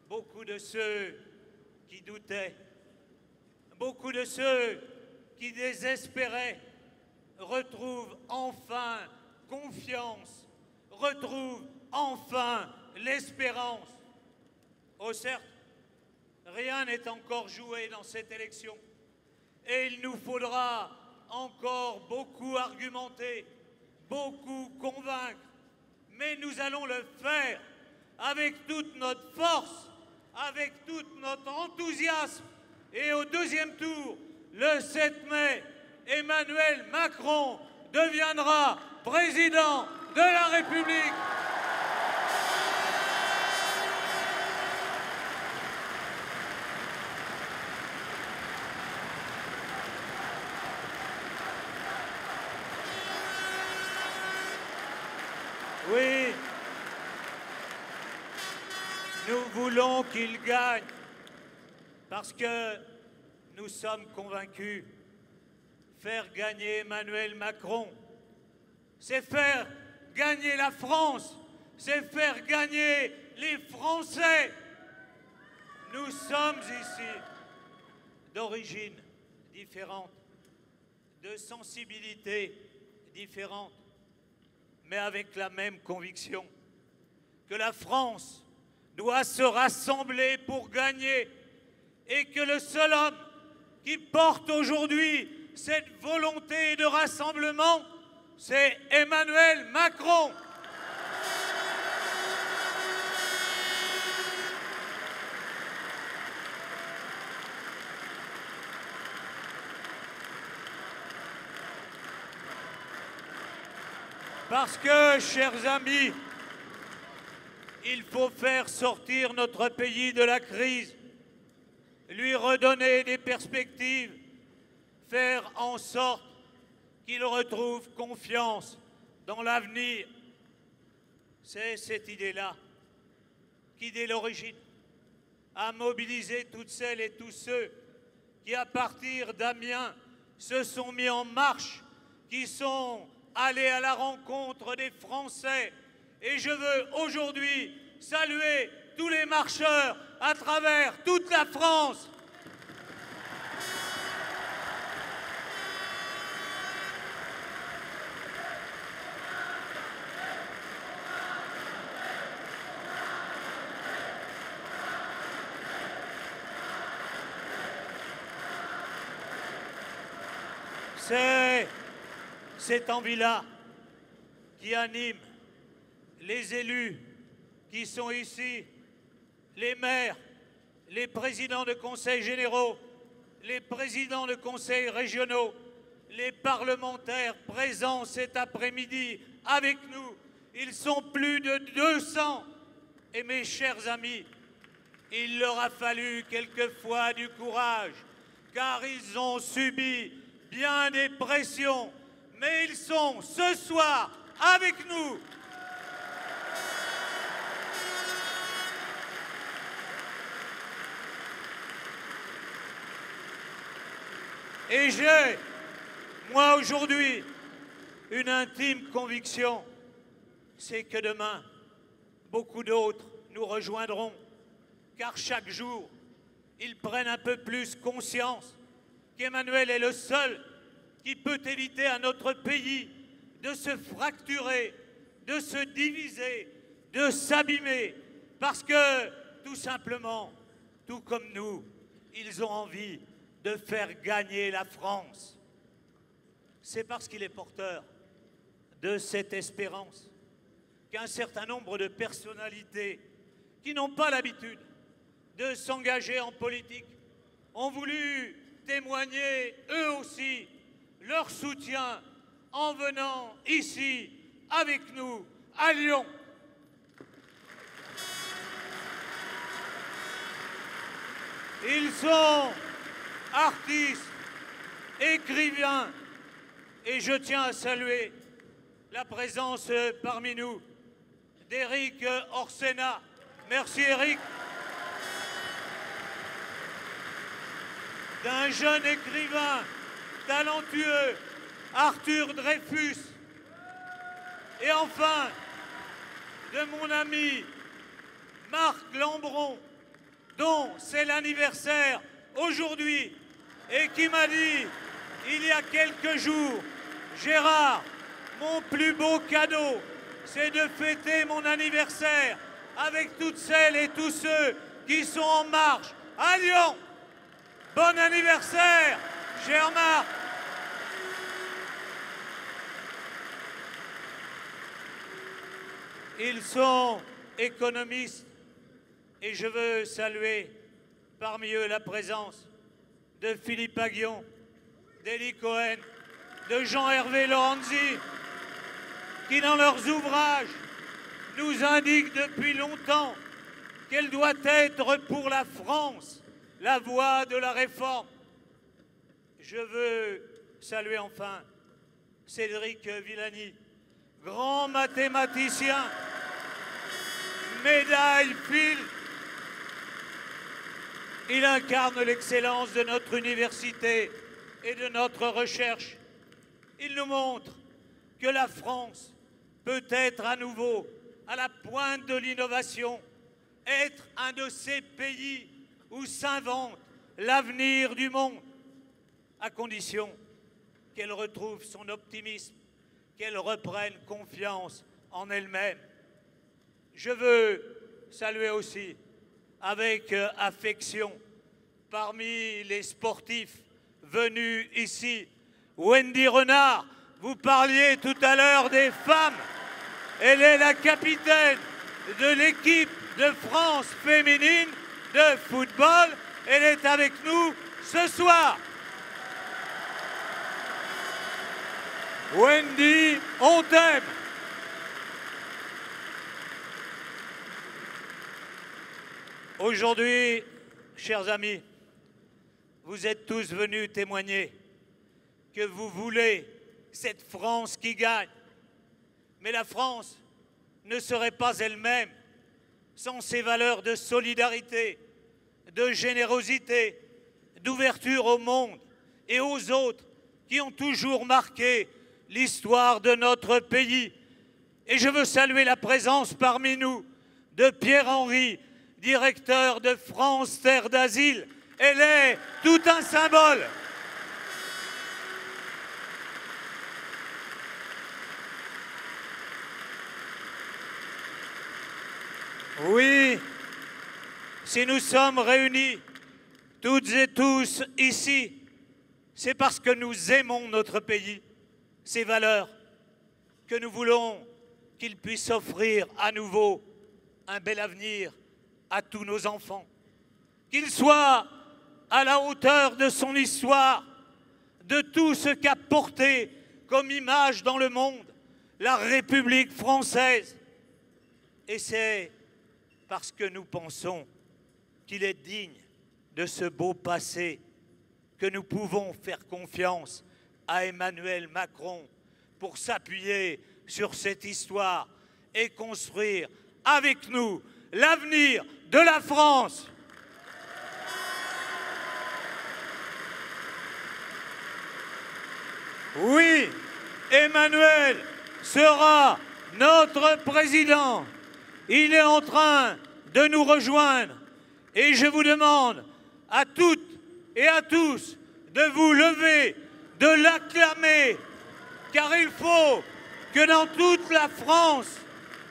beaucoup de ceux qui doutaient, beaucoup de ceux qui désespéraient retrouvent enfin confiance, retrouvent enfin l'espérance. Oh certes, rien n'est encore joué dans cette élection et il nous faudra encore beaucoup argumenter, beaucoup convaincre, mais nous allons le faire avec toute notre force, avec tout notre enthousiasme. Et au deuxième tour, le 7 mai, Emmanuel Macron deviendra président de la République. Oui, nous voulons qu'il gagne parce que nous sommes convaincus. Faire gagner Emmanuel Macron, c'est faire gagner la France, c'est faire gagner les Français. Nous sommes ici d'origine différente, de sensibilité différente, mais avec la même conviction que la France doit se rassembler pour gagner et que le seul homme qui porte aujourd'hui cette volonté de rassemblement, c'est Emmanuel Macron. Parce que, chers amis, il faut faire sortir notre pays de la crise, lui redonner des perspectives, faire en sorte qu'il retrouve confiance dans l'avenir. C'est cette idée-là qui, dès l'origine, a mobilisé toutes celles et tous ceux qui, à partir d'Amiens, se sont mis en marche, qui sont allés à la rencontre des Français. Et je veux aujourd'hui saluer tous les marcheurs à travers toute la France. C'est cette envie-là qui anime les élus qui sont ici, les maires, les présidents de conseils généraux, les présidents de conseils régionaux, les parlementaires présents cet après-midi avec nous. Ils sont plus de 200. Et mes chers amis, il leur a fallu quelquefois du courage, car ils ont subi bien des pressions, mais ils sont ce soir avec nous. Et j'ai, moi aujourd'hui, une intime conviction, c'est que demain, beaucoup d'autres nous rejoindront, car chaque jour, ils prennent un peu plus conscience qu'Emmanuel est le seul qui peut éviter à notre pays de se fracturer, de se diviser, de s'abîmer, parce que, tout simplement, tout comme nous, ils ont envie de faire gagner la France. C'est parce qu'il est porteur de cette espérance qu'un certain nombre de personnalités qui n'ont pas l'habitude de s'engager en politique ont voulu témoigner eux aussi leur soutien en venant ici avec nous à Lyon. Ils sont artistes, écrivains, et je tiens à saluer la présence parmi nous d'Éric Orsena. Merci Éric. D'un jeune écrivain talentueux, Arthur Dreyfus, Et enfin, de mon ami Marc Lambron, dont c'est l'anniversaire aujourd'hui, et qui m'a dit, il y a quelques jours, Gérard, mon plus beau cadeau, c'est de fêter mon anniversaire avec toutes celles et tous ceux qui sont en marche à Lyon. Bon anniversaire, cher Marc. Ils sont économistes et je veux saluer parmi eux la présence de Philippe Aghion, d'Élie Cohen, de Jean-Hervé Lorenzi, qui dans leurs ouvrages nous indiquent depuis longtemps quelle doit être pour la France la voie de la réforme. Je veux saluer enfin Cédric Villani, grand mathématicien, médaille Fields. Il incarne l'excellence de notre université et de notre recherche. Il nous montre que la France peut être à nouveau à la pointe de l'innovation, être un de ces pays où s'invente l'avenir du monde, à condition qu'elle retrouve son optimisme, qu'elle reprenne confiance en elle-même. Je veux saluer aussi avec affection parmi les sportifs venus ici, Wendy Renard. Vous parliez tout à l'heure des femmes. Elle est la capitaine de l'équipe de France féminine de football. Elle est avec nous ce soir. Wendy, on t'aime. Aujourd'hui, chers amis, vous êtes tous venus témoigner que vous voulez cette France qui gagne. Mais la France ne serait pas elle-même sans ses valeurs de solidarité, de générosité, d'ouverture au monde et aux autres qui ont toujours marqué l'histoire de notre pays. Et je veux saluer la présence parmi nous de Pierre-Henri, directeur de France Terre d'Asile. Elle est tout un symbole. Oui, si nous sommes réunis, toutes et tous ici, c'est parce que nous aimons notre pays, ses valeurs, que nous voulons qu'il puisse offrir à nouveau un bel avenir à tous nos enfants, qu'il soit à la hauteur de son histoire, de tout ce qu'a porté comme image dans le monde la République française. Et c'est parce que nous pensons qu'il est digne de ce beau passé que nous pouvons faire confiance à Emmanuel Macron pour s'appuyer sur cette histoire et construire avec nous l'avenir de la France. Oui, Emmanuel sera notre président. Il est en train de nous rejoindre et je vous demande à toutes et à tous de vous lever, de l'acclamer, car il faut que dans toute la France,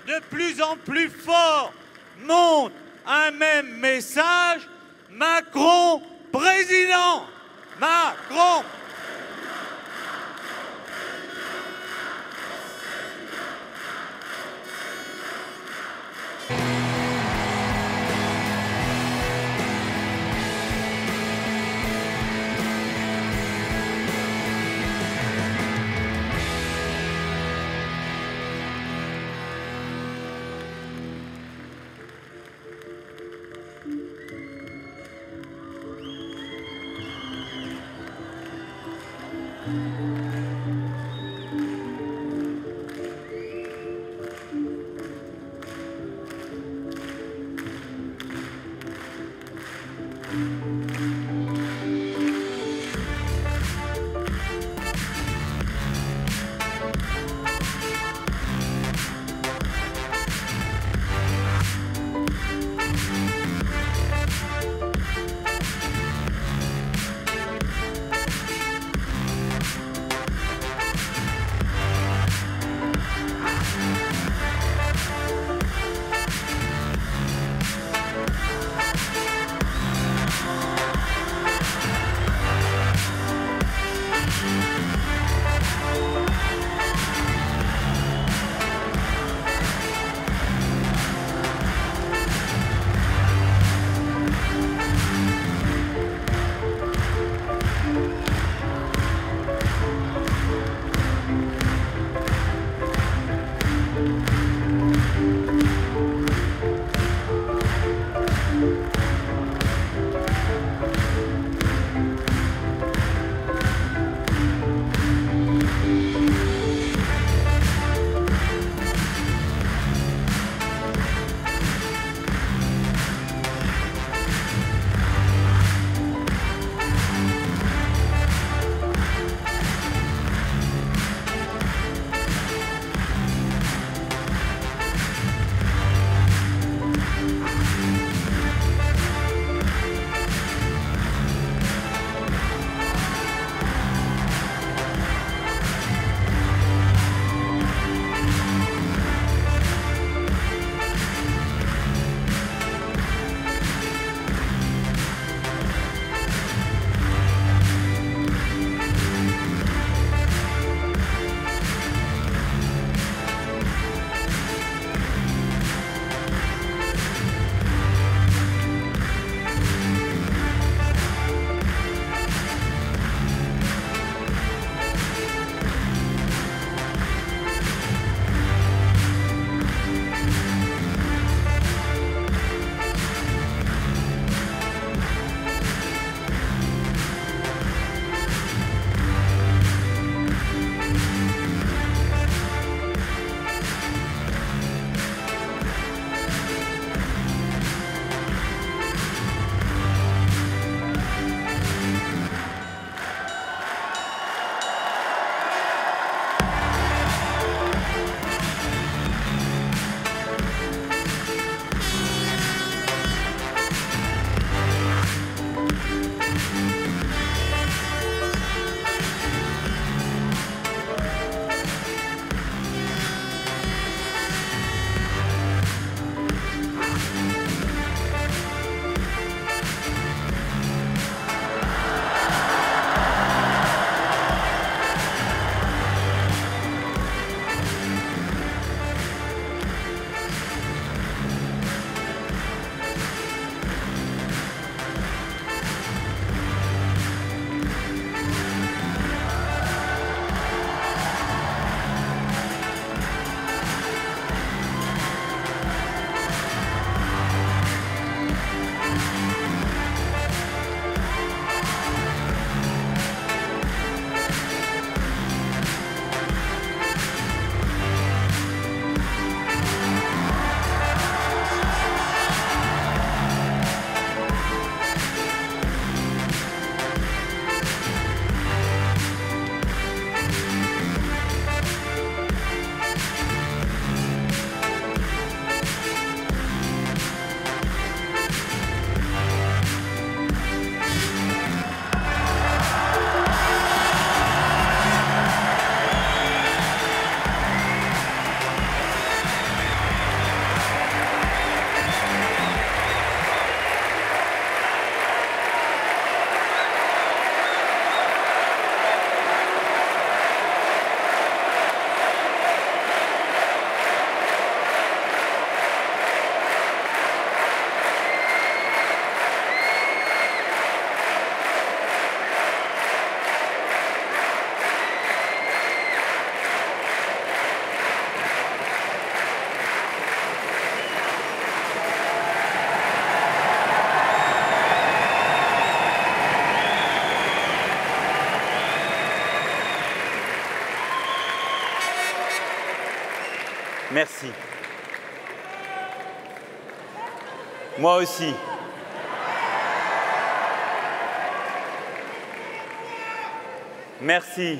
de plus en plus fort, monte un même message: Macron président. Macron. Merci. Moi aussi. Merci.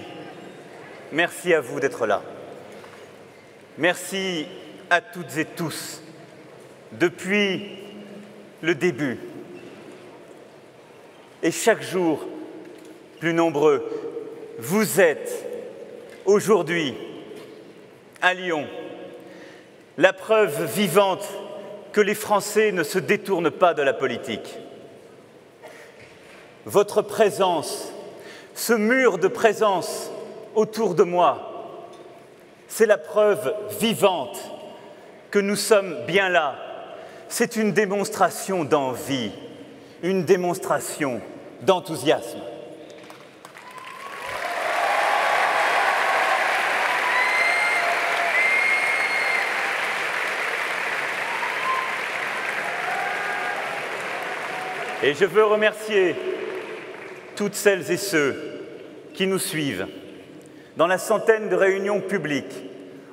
Merci à vous d'être là. Merci à toutes et tous, depuis le début. Et chaque jour, plus nombreux, vous êtes aujourd'hui à Lyon, la preuve vivante que les Français ne se détournent pas de la politique. Votre présence, ce mur de présence autour de moi, c'est la preuve vivante que nous sommes bien là. C'est une démonstration d'envie, une démonstration d'enthousiasme. Et je veux remercier toutes celles et ceux qui nous suivent dans la centaine de réunions publiques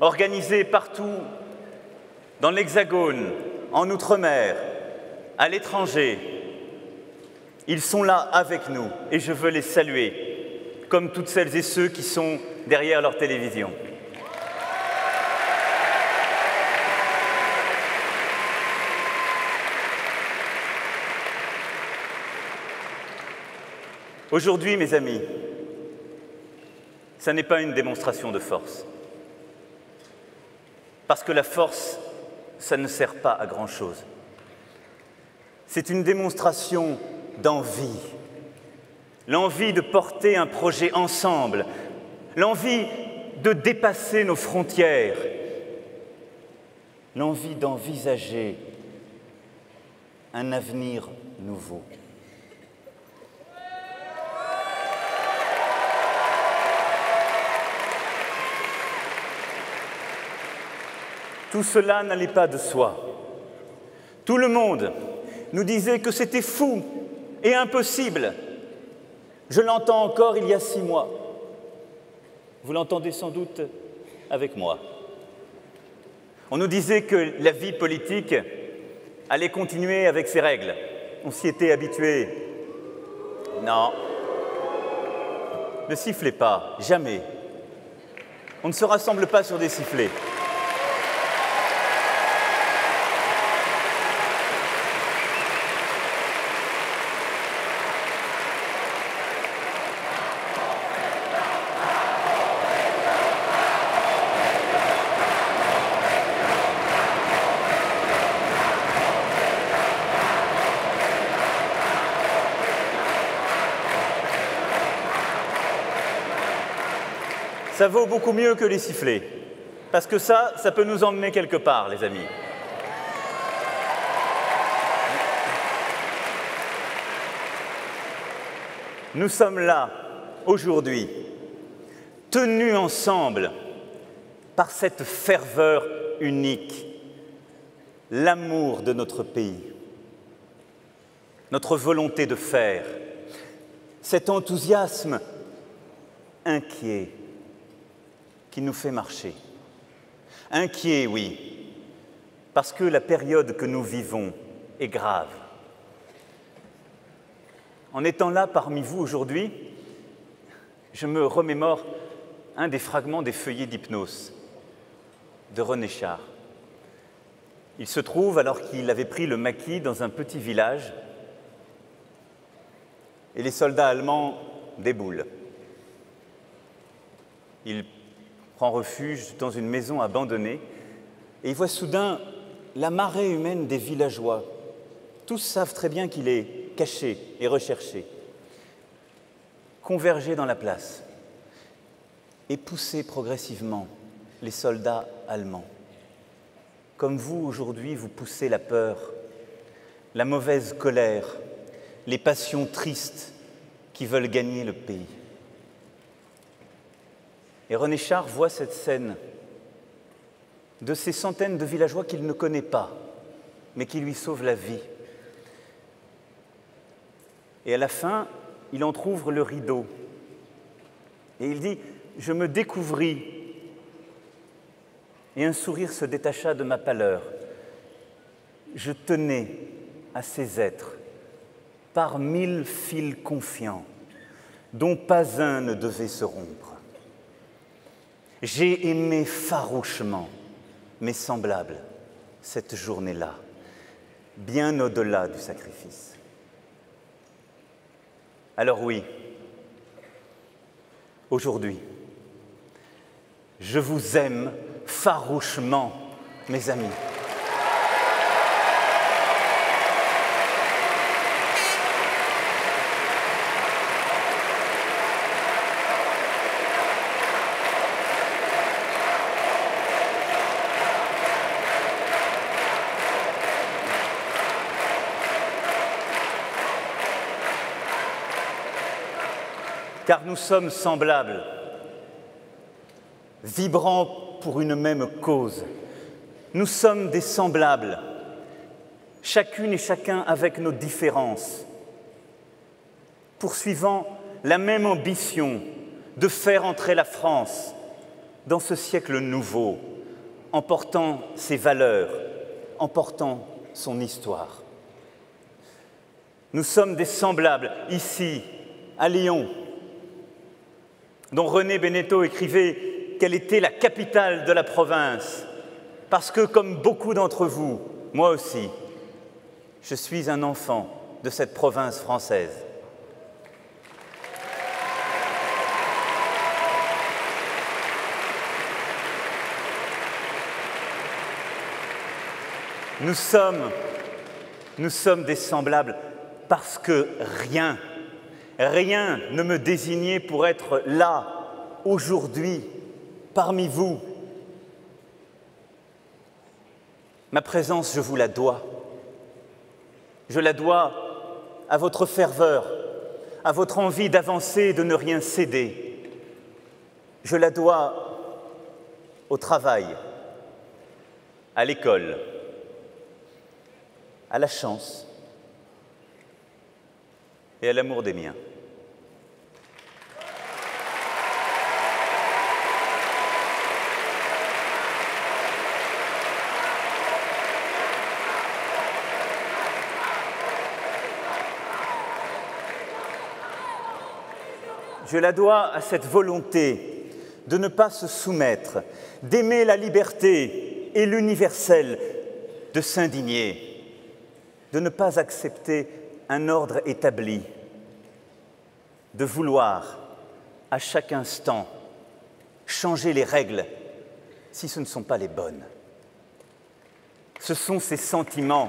organisées partout dans l'Hexagone, en Outre-mer, à l'étranger. Ils sont là avec nous et je veux les saluer, comme toutes celles et ceux qui sont derrière leur télévision. Aujourd'hui, mes amis, ça n'est pas une démonstration de force. Parce que la force, ça ne sert pas à grand-chose. C'est une démonstration d'envie. L'envie de porter un projet ensemble. L'envie de dépasser nos frontières. L'envie d'envisager un avenir nouveau. Tout cela n'allait pas de soi. Tout le monde nous disait que c'était fou et impossible. Je l'entends encore il y a 6 mois. Vous l'entendez sans doute avec moi. On nous disait que la vie politique allait continuer avec ses règles. On s'y était habitué. Non. Ne sifflez pas, jamais. On ne se rassemble pas sur des sifflets. Ça vaut beaucoup mieux que les sifflets, parce que ça peut nous emmener quelque part, les amis. Nous sommes là, aujourd'hui, tenus ensemble par cette ferveur unique, l'amour de notre pays, notre volonté de faire, cet enthousiasme inquiet qui nous fait marcher. Inquiet, oui, parce que la période que nous vivons est grave. En étant là parmi vous aujourd'hui, je me remémore un des fragments des feuillets d'hypnose de René Char. Il se trouve, alors qu'il avait pris le maquis dans un petit village, et les soldats allemands déboulent. Il prend refuge dans une maison abandonnée et il voit soudain la marée humaine des villageois. Tous savent très bien qu'il est caché et recherché. Converger dans la place et pousser progressivement les soldats allemands. Comme vous, aujourd'hui, vous poussez la peur, la mauvaise colère, les passions tristes qui veulent gagner le pays. Et René Char voit cette scène de ces centaines de villageois qu'il ne connaît pas, mais qui lui sauvent la vie. Et à la fin, il entr'ouvre le rideau. Et il dit « Je me découvris ». et un sourire se détacha de ma pâleur. Je tenais à ces êtres par 1000 fils confiants, dont pas un ne devait se rompre. J'ai aimé farouchement mes semblables cette journée-là, bien au-delà du sacrifice. Alors oui, aujourd'hui, je vous aime farouchement, mes amis. Car nous sommes semblables, vibrant pour une même cause. Nous sommes des semblables, chacune et chacun avec nos différences, poursuivant la même ambition de faire entrer la France dans ce siècle nouveau, en portant ses valeurs, en portant son histoire. Nous sommes des semblables, ici, à Lyon, dont René Beneteau écrivait qu'elle était la capitale de la province, parce que, comme beaucoup d'entre vous, moi aussi, je suis un enfant de cette province française. Nous sommes des semblables parce que rien ne me désignait pour être là, aujourd'hui, parmi vous. Ma présence, je vous la dois. Je la dois à votre ferveur, à votre envie d'avancer et de ne rien céder. Je la dois au travail, à l'école, à la chance et à l'amour des miens. Je la dois à cette volonté de ne pas se soumettre, d'aimer la liberté et l'universel, de s'indigner, de ne pas accepter un ordre établi, de vouloir à chaque instant changer les règles si ce ne sont pas les bonnes. Ce sont ces sentiments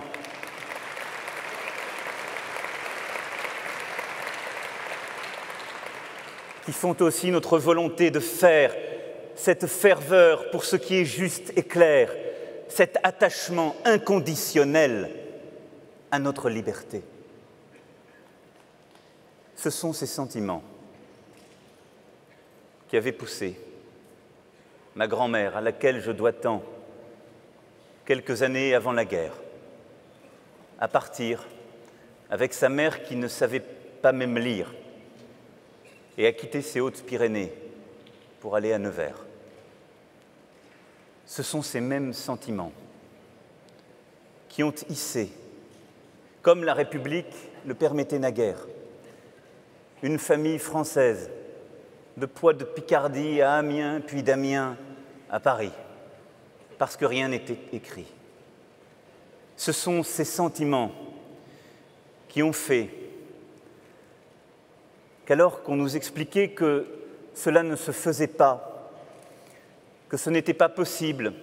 qui font aussi notre volonté de faire, cette ferveur pour ce qui est juste et clair, cet attachement inconditionnel à notre liberté. Ce sont ces sentiments qui avaient poussé ma grand-mère, à laquelle je dois tant, quelques années avant la guerre, à partir avec sa mère qui ne savait pas même lire, et à quitter ces Hautes-Pyrénées pour aller à Nevers. Ce sont ces mêmes sentiments qui ont hissé, comme la République le permettait naguère, une famille française de Poix de Picardie à Amiens, puis d'Amiens à Paris, parce que rien n'était écrit. Ce sont ces sentiments qui ont fait qu'alors qu'on nous expliquait que cela ne se faisait pas, que ce n'était pas possible,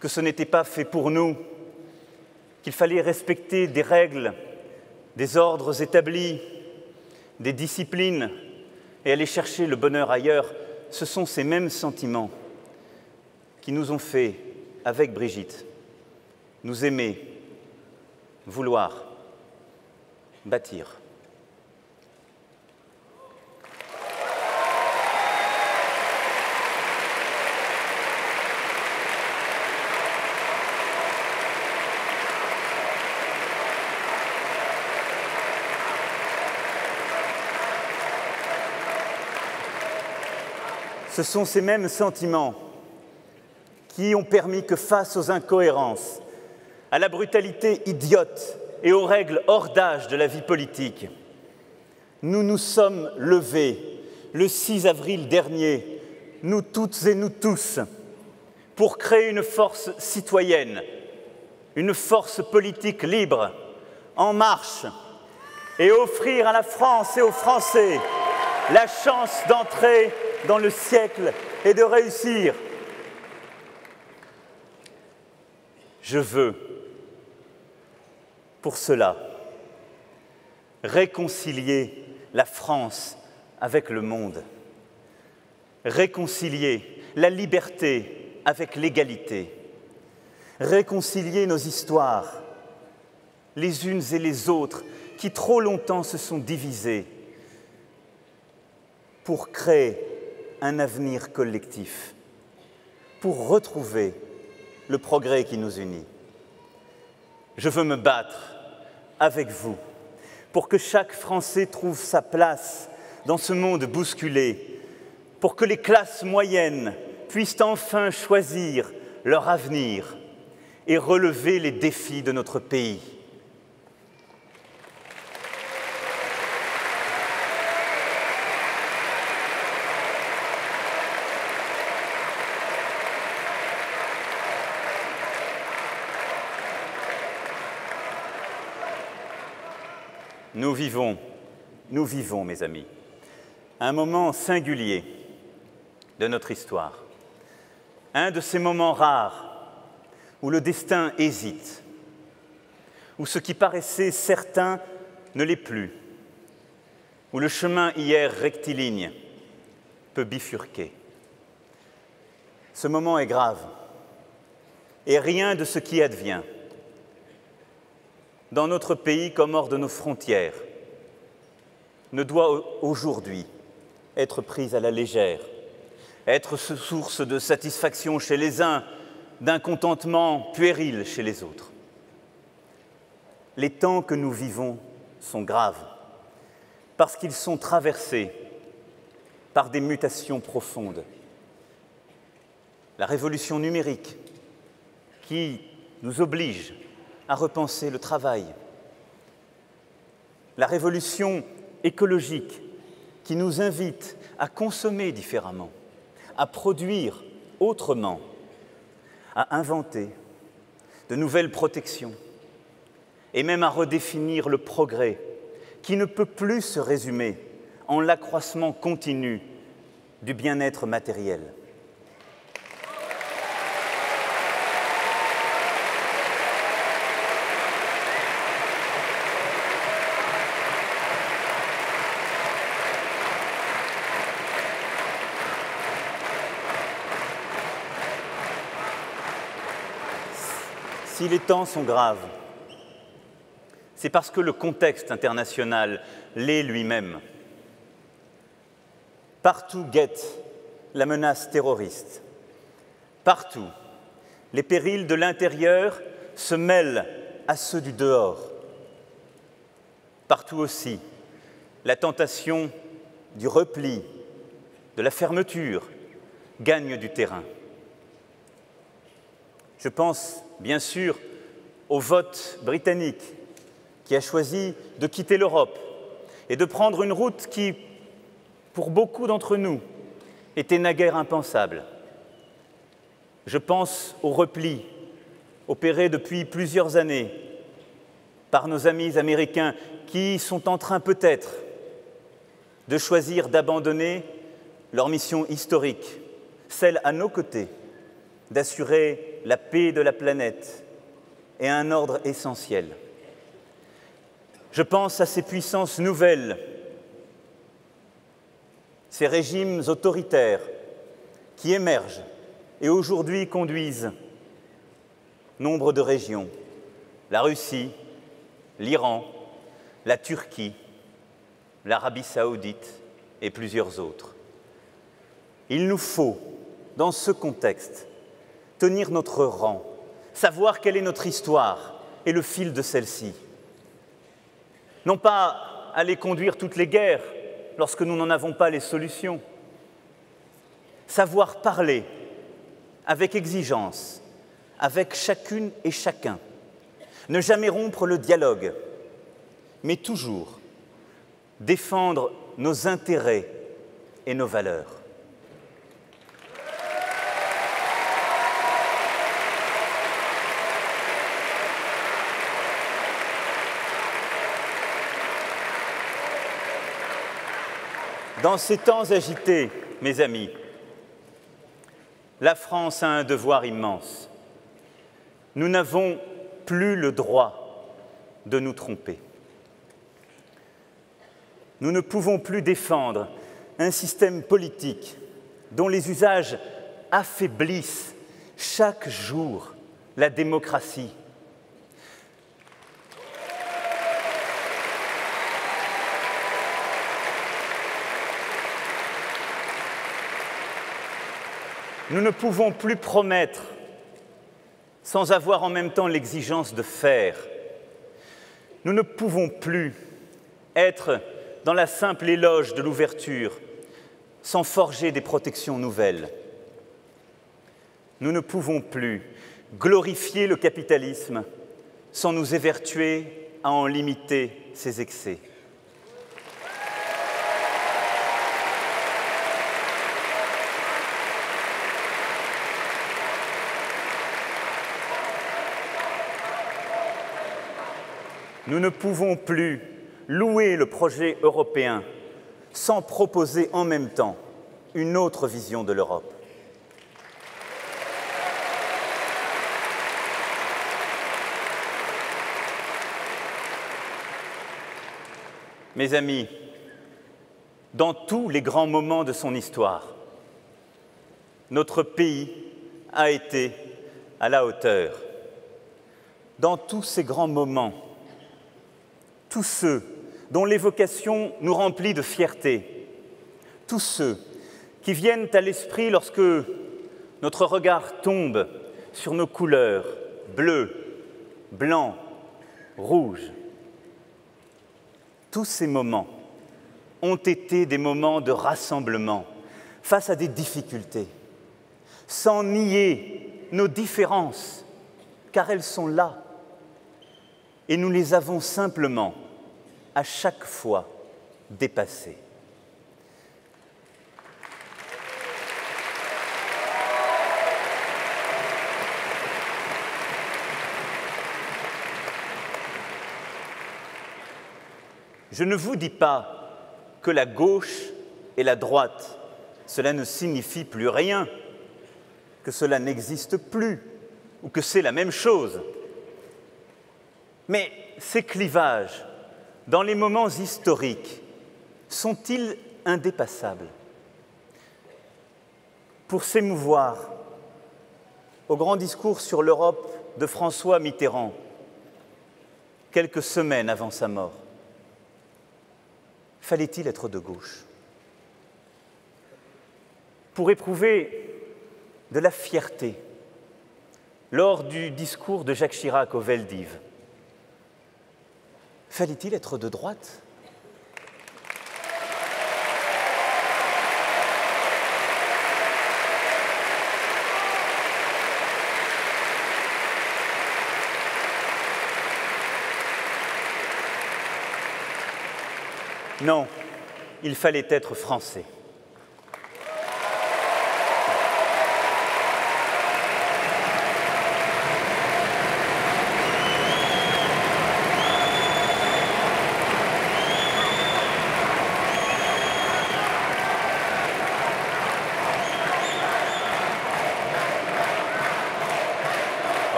que ce n'était pas fait pour nous, qu'il fallait respecter des règles, des ordres établis, des disciplines et aller chercher le bonheur ailleurs, ce sont ces mêmes sentiments qui nous ont fait, avec Brigitte, nous aimer, vouloir, bâtir. Ce sont ces mêmes sentiments qui ont permis que face aux incohérences, à la brutalité idiote et aux règles hors d'âge de la vie politique, nous nous sommes levés le 6 avril dernier, nous toutes et nous tous, pour créer une force citoyenne, une force politique libre, en marche, et offrir à la France et aux Français la chance d'entrer dans le siècle et de réussir. Je veux, pour cela, réconcilier la France avec le monde, réconcilier la liberté avec l'égalité, réconcilier nos histoires, les unes et les autres, qui trop longtemps se sont divisées, pour créer un avenir collectif, pour retrouver le progrès qui nous unit. Je veux me battre avec vous pour que chaque Français trouve sa place dans ce monde bousculé, pour que les classes moyennes puissent enfin choisir leur avenir et relever les défis de notre pays. Nous vivons, mes amis, un moment singulier de notre histoire. Un de ces moments rares où le destin hésite, où ce qui paraissait certain ne l'est plus, où le chemin hier rectiligne peut bifurquer. Ce moment est grave, et rien de ce qui advient, dans notre pays comme hors de nos frontières, ne doit aujourd'hui être pris à la légère, être source de satisfaction chez les uns, d'un contentement puéril chez les autres. Les temps que nous vivons sont graves, parce qu'ils sont traversés par des mutations profondes. La révolution numérique qui nous oblige à repenser le travail. La révolution écologique qui nous invite à consommer différemment, à produire autrement, à inventer de nouvelles protections et même à redéfinir le progrès qui ne peut plus se résumer en l'accroissement continu du bien-être matériel. Si les temps sont graves, c'est parce que le contexte international l'est lui-même. Partout guette la menace terroriste. Partout, les périls de l'intérieur se mêlent à ceux du dehors. Partout aussi, la tentation du repli, de la fermeture, gagne du terrain. Je pense, bien sûr, au vote britannique qui a choisi de quitter l'Europe et de prendre une route qui, pour beaucoup d'entre nous, était naguère impensable. Je pense au repli opéré depuis plusieurs années par nos amis américains qui sont en train peut-être de choisir d'abandonner leur mission historique, celle à nos côtés, d'assurer la paix de la planète et un ordre essentiel. Je pense à ces puissances nouvelles, ces régimes autoritaires qui émergent et aujourd'hui conduisent nombre de régions, la Russie, l'Iran, la Turquie, l'Arabie saoudite et plusieurs autres. Il nous faut, dans ce contexte, tenir notre rang, savoir quelle est notre histoire et le fil de celle-ci. Non pas aller conduire toutes les guerres lorsque nous n'en avons pas les solutions. Savoir parler avec exigence, avec chacune et chacun. Ne jamais rompre le dialogue, mais toujours défendre nos intérêts et nos valeurs. Dans ces temps agités, mes amis, la France a un devoir immense. Nous n'avons plus le droit de nous tromper. Nous ne pouvons plus défendre un système politique dont les usages affaiblissent chaque jour la démocratie. Nous ne pouvons plus promettre sans avoir en même temps l'exigence de faire. Nous ne pouvons plus être dans la simple éloge de l'ouverture sans forger des protections nouvelles. Nous ne pouvons plus glorifier le capitalisme sans nous évertuer à en limiter ses excès. Nous ne pouvons plus louer le projet européen sans proposer en même temps une autre vision de l'Europe. Mes amis, dans tous les grands moments de son histoire, notre pays a été à la hauteur. Dans tous ces grands moments, tous ceux dont l'évocation nous remplit de fierté, tous ceux qui viennent à l'esprit lorsque notre regard tombe sur nos couleurs bleu, blanc, rouge, tous ces moments ont été des moments de rassemblement face à des difficultés, sans nier nos différences, car elles sont là. Et nous les avons simplement, à chaque fois, dépassées. Je ne vous dis pas que la gauche et la droite, cela ne signifie plus rien, que cela n'existe plus, ou que c'est la même chose. Mais ces clivages, dans les moments historiques, sont-ils indépassables? Pour s'émouvoir au grand discours sur l'Europe de François Mitterrand, quelques semaines avant sa mort, fallait-il être de gauche? Pour éprouver de la fierté lors du discours de Jacques Chirac au Veldiv, fallait-il être de droite? Non, il fallait être français.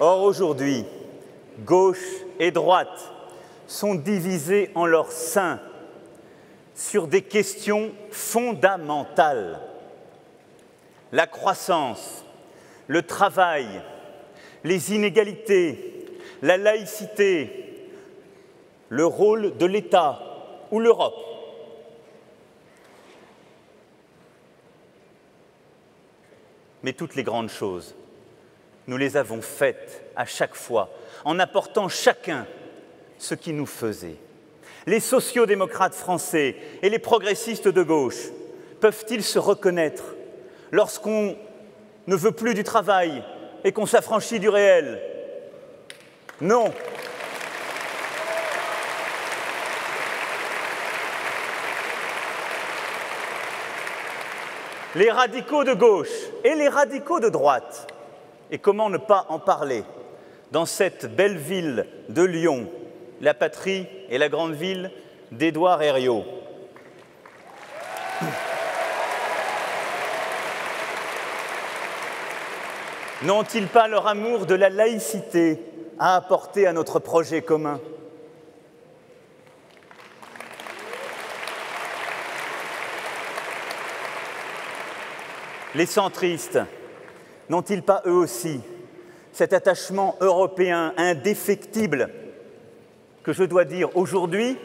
Or aujourd'hui, gauche et droite sont divisées en leur sein sur des questions fondamentales. La croissance, le travail, les inégalités, la laïcité, le rôle de l'État ou l'Europe. Mais toutes les grandes choses, nous les avons faites à chaque fois, en apportant chacun ce qui nous faisait. Les sociodémocrates français et les progressistes de gauche peuvent-ils se reconnaître lorsqu'on ne veut plus du travail et qu'on s'affranchit du réel? Non. Les radicaux de gauche et les radicaux de droite, et comment ne pas en parler, dans cette belle ville de Lyon, la patrie et la grande ville d'Édouard Herriot. N'ont-ils pas leur amour de la laïcité à apporter à notre projet commun? Les centristes, n'ont-ils pas eux aussi cet attachement européen indéfectible que je dois dire aujourd'hui,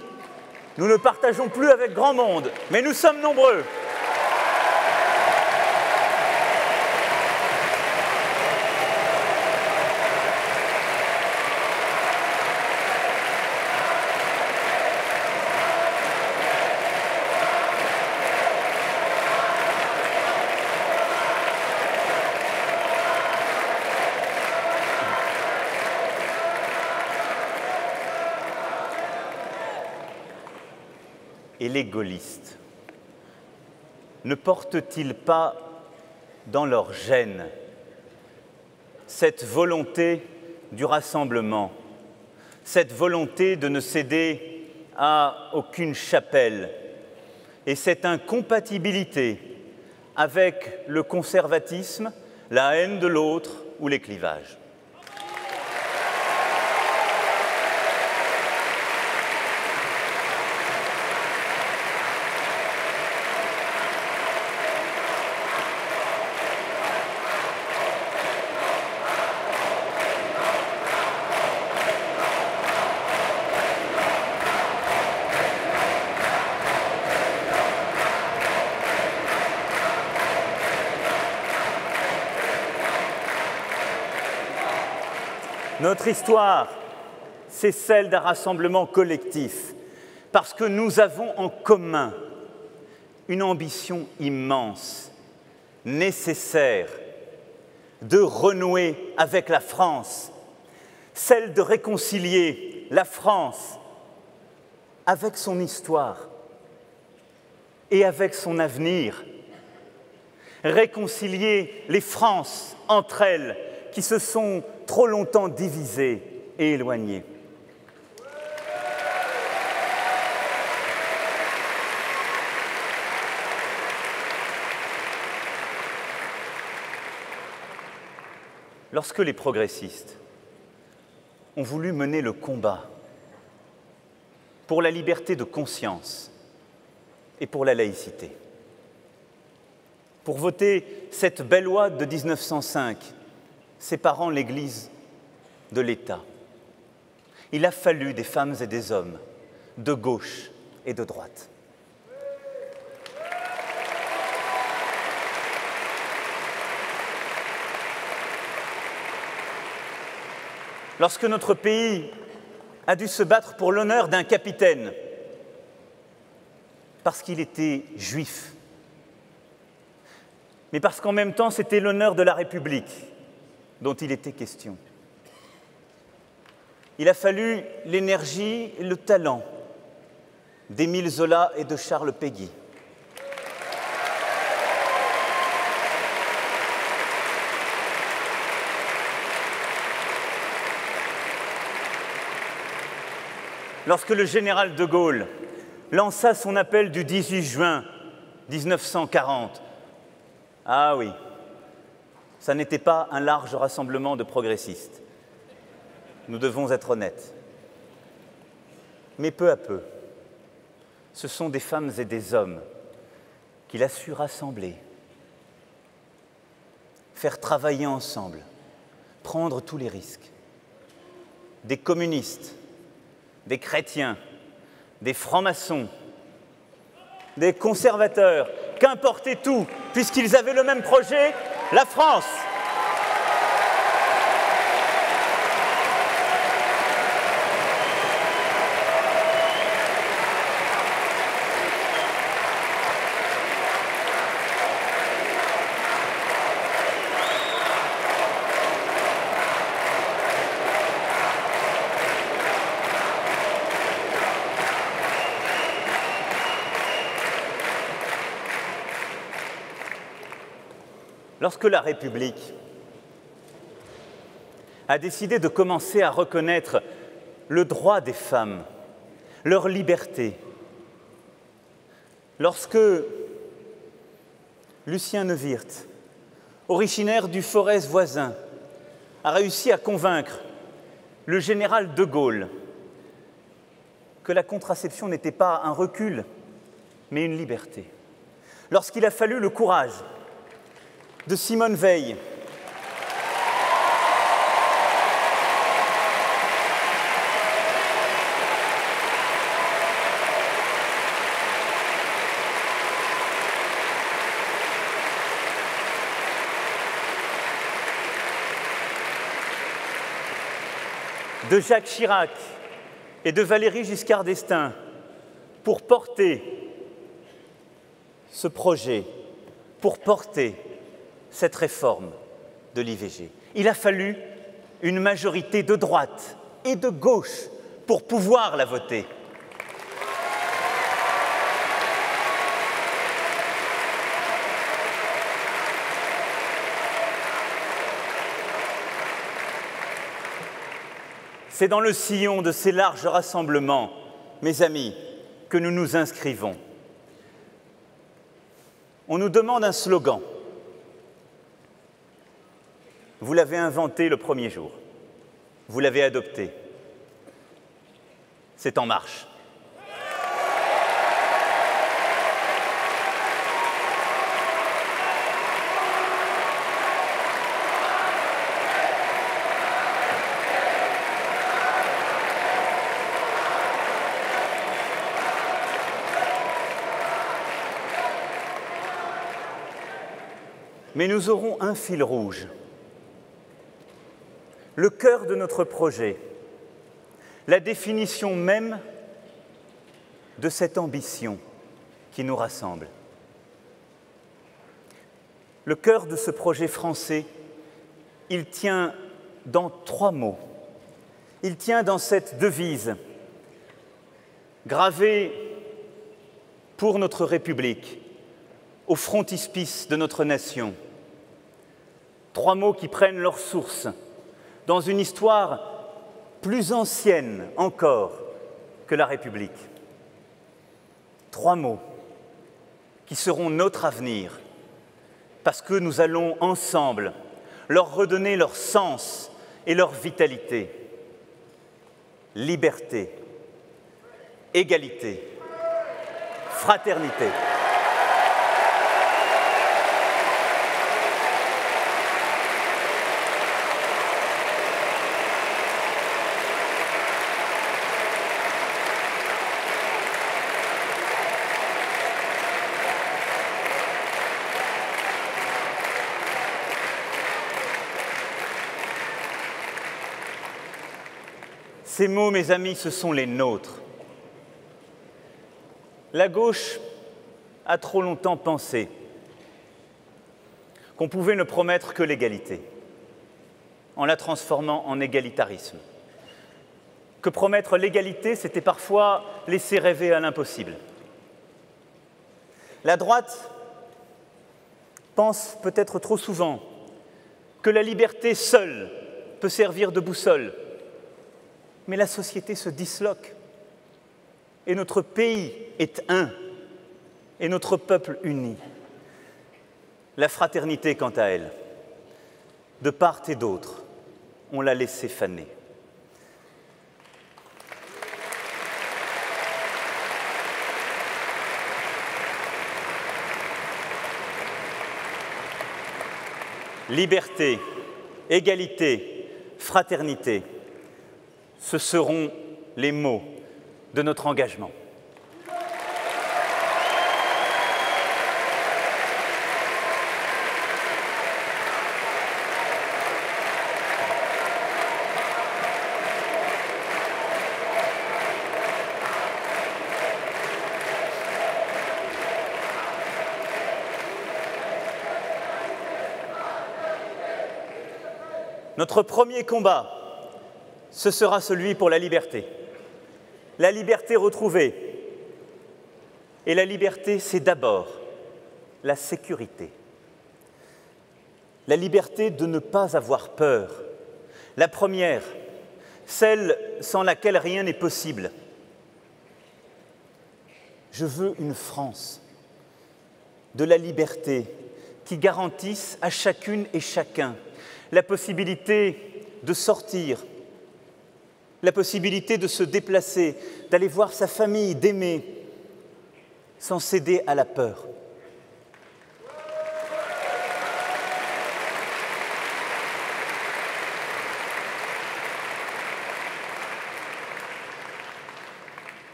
nous ne partageons plus avec grand monde, mais nous sommes nombreux. Et les gaullistes, ne portent-ils pas dans leur gène cette volonté du rassemblement, cette volonté de ne céder à aucune chapelle et cette incompatibilité avec le conservatisme, la haine de l'autre ou les clivages? Notre histoire, c'est celle d'un rassemblement collectif, parce que nous avons en commun une ambition immense, nécessaire, de renouer avec la France, celle de réconcilier la France avec son histoire et avec son avenir, réconcilier les Frances entre elles qui se sont trop longtemps divisées et éloignées. Lorsque les progressistes ont voulu mener le combat pour la liberté de conscience et pour la laïcité, pour voter cette belle loi de 1905, séparant l'Église de l'État, il a fallu des femmes et des hommes de gauche et de droite. Lorsque notre pays a dû se battre pour l'honneur d'un capitaine, parce qu'il était juif, mais parce qu'en même temps c'était l'honneur de la République dont il était question. Il a fallu l'énergie et le talent d'Émile Zola et de Charles Péguy. Lorsque le général de Gaulle lança son appel du 18 juin 1940, ah oui, ça n'était pas un large rassemblement de progressistes. Nous devons être honnêtes. Mais peu à peu, ce sont des femmes et des hommes qu'il a su rassembler, faire travailler ensemble, prendre tous les risques. Des communistes, des chrétiens, des francs-maçons, des conservateurs, qu'importe et tout, puisqu'ils avaient le même projet, la France. Lorsque la République a décidé de commencer à reconnaître le droit des femmes, leur liberté, lorsque Lucien Neuwirth, originaire du Forez voisin, a réussi à convaincre le général de Gaulle que la contraception n'était pas un recul, mais une liberté. Lorsqu'il a fallu le courage de Simone Veil, de Jacques Chirac et de Valéry Giscard d'Estaing pour porter ce projet, pour porter cette réforme de l'IVG. Il a fallu une majorité de droite et de gauche pour pouvoir la voter. C'est dans le sillon de ces larges rassemblements, mes amis, que nous nous inscrivons. On nous demande un slogan. Vous l'avez inventé le premier jour. Vous l'avez adopté. C'est En Marche. Mais nous aurons un fil rouge, le cœur de notre projet, la définition même de cette ambition qui nous rassemble. Le cœur de ce projet français, il tient dans 3 mots. Il tient dans cette devise, gravée pour notre République, au frontispice de notre nation. 3 mots qui prennent leur source dans une histoire plus ancienne encore que la République. 3 mots qui seront notre avenir parce que nous allons ensemble leur redonner leur sens et leur vitalité. Liberté, égalité, fraternité. Ces mots, mes amis, ce sont les nôtres. La gauche a trop longtemps pensé qu'on pouvait ne promettre que l'égalité, en la transformant en égalitarisme. Que promettre l'égalité, c'était parfois laisser rêver à l'impossible. La droite pense peut-être trop souvent que la liberté seule peut servir de boussole. Mais la société se disloque et notre pays est un et notre peuple uni. La fraternité, quant à elle, de part et d'autre, on l'a laissée faner. Liberté, égalité, fraternité. Ce seront les mots de notre engagement. Notre premier combat, ce sera celui pour la liberté. La liberté retrouvée. Et la liberté, c'est d'abord la sécurité. la liberté de ne pas avoir peur. La première, celle sans laquelle rien n'est possible. Je veux une France de la liberté qui garantisse à chacune et chacun la possibilité de sortir, la possibilité de se déplacer, d'aller voir sa famille, d'aimer, sans céder à la peur.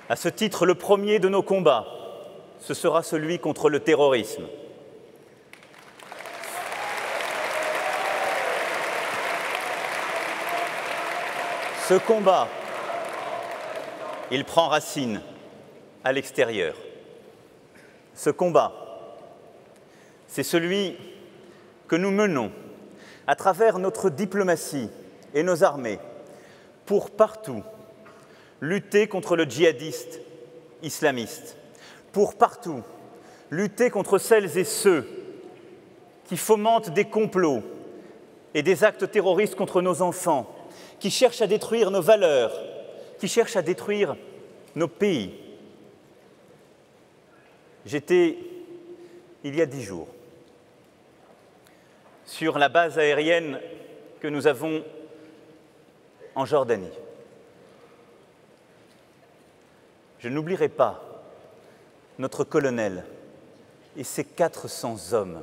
À ce titre, le premier de nos combats, ce sera celui contre le terrorisme. Ce combat, il prend racine à l'extérieur. Ce combat, c'est celui que nous menons à travers notre diplomatie et nos armées pour partout lutter contre le djihadiste islamiste, pour partout lutter contre celles et ceux qui fomentent des complots et des actes terroristes contre nos enfants, qui cherchent à détruire nos valeurs, qui cherchent à détruire nos pays. J'étais, il y a 10 jours, sur la base aérienne que nous avons en Jordanie. Je n'oublierai pas notre colonel et ses 400 hommes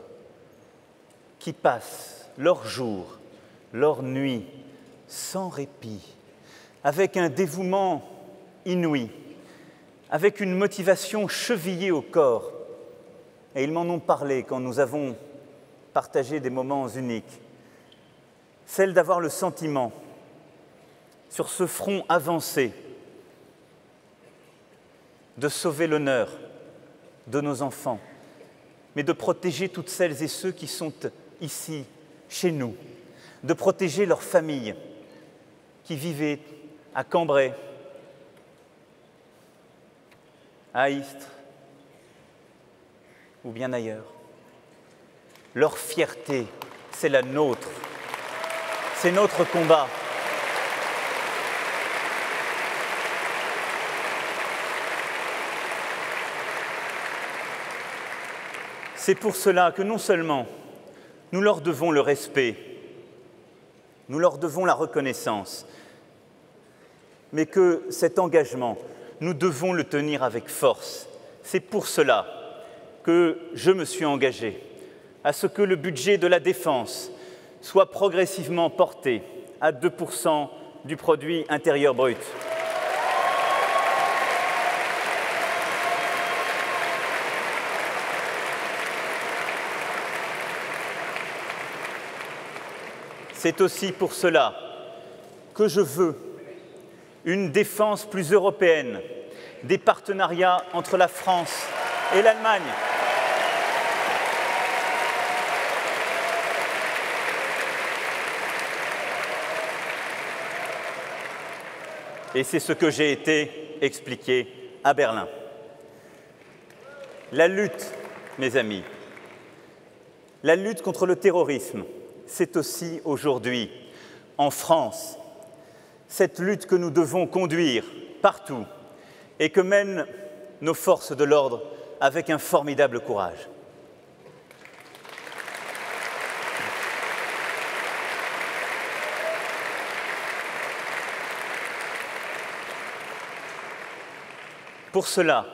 qui passent leur jour, leur nuit, sans répit, avec un dévouement inouï, avec une motivation chevillée au corps. Et ils m'en ont parlé quand nous avons partagé des moments uniques. Celle d'avoir le sentiment, sur ce front avancé, de sauver l'honneur de nos enfants, mais de protéger toutes celles et ceux qui sont ici, chez nous, de protéger leurs familles qui vivaient à Cambrai, à Istres ou bien ailleurs. Leur fierté, c'est la nôtre, c'est notre combat. C'est pour cela que non seulement nous leur devons le respect, nous leur devons la reconnaissance, mais que cet engagement, nous devons le tenir avec force. C'est pour cela que je me suis engagé à ce que le budget de la défense soit progressivement porté à 2% du produit intérieur brut. C'est aussi pour cela que je veux une défense plus européenne, des partenariats entre la France et l'Allemagne. Et c'est ce que j'ai été expliqué à Berlin. La lutte, mes amis, la lutte contre le terrorisme, c'est aussi aujourd'hui, en France, cette lutte que nous devons conduire partout et que mènent nos forces de l'ordre avec un formidable courage. Pour cela,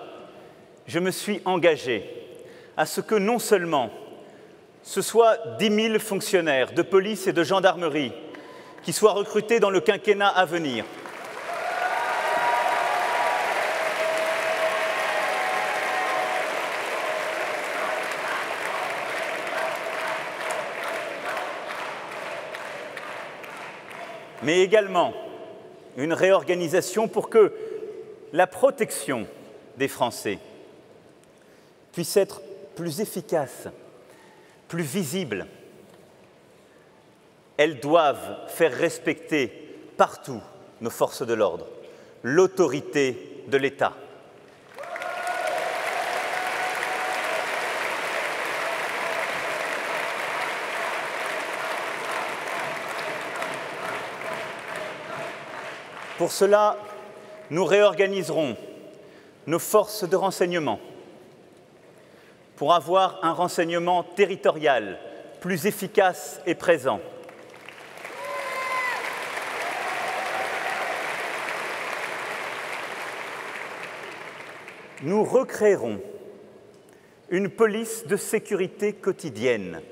je me suis engagé à ce que non seulement ce soit 10 000 fonctionnaires de police et de gendarmerie qui soient recrutés dans le quinquennat à venir. Mais également une réorganisation pour que la protection des Français puisse être plus efficace, plus visibles. Elles doivent faire respecter partout nos forces de l'ordre, l'autorité de l'État. Pour cela, nous réorganiserons nos forces de renseignement pour avoir un renseignement territorial plus efficace et présent. Nous recréerons une police de sécurité quotidienne.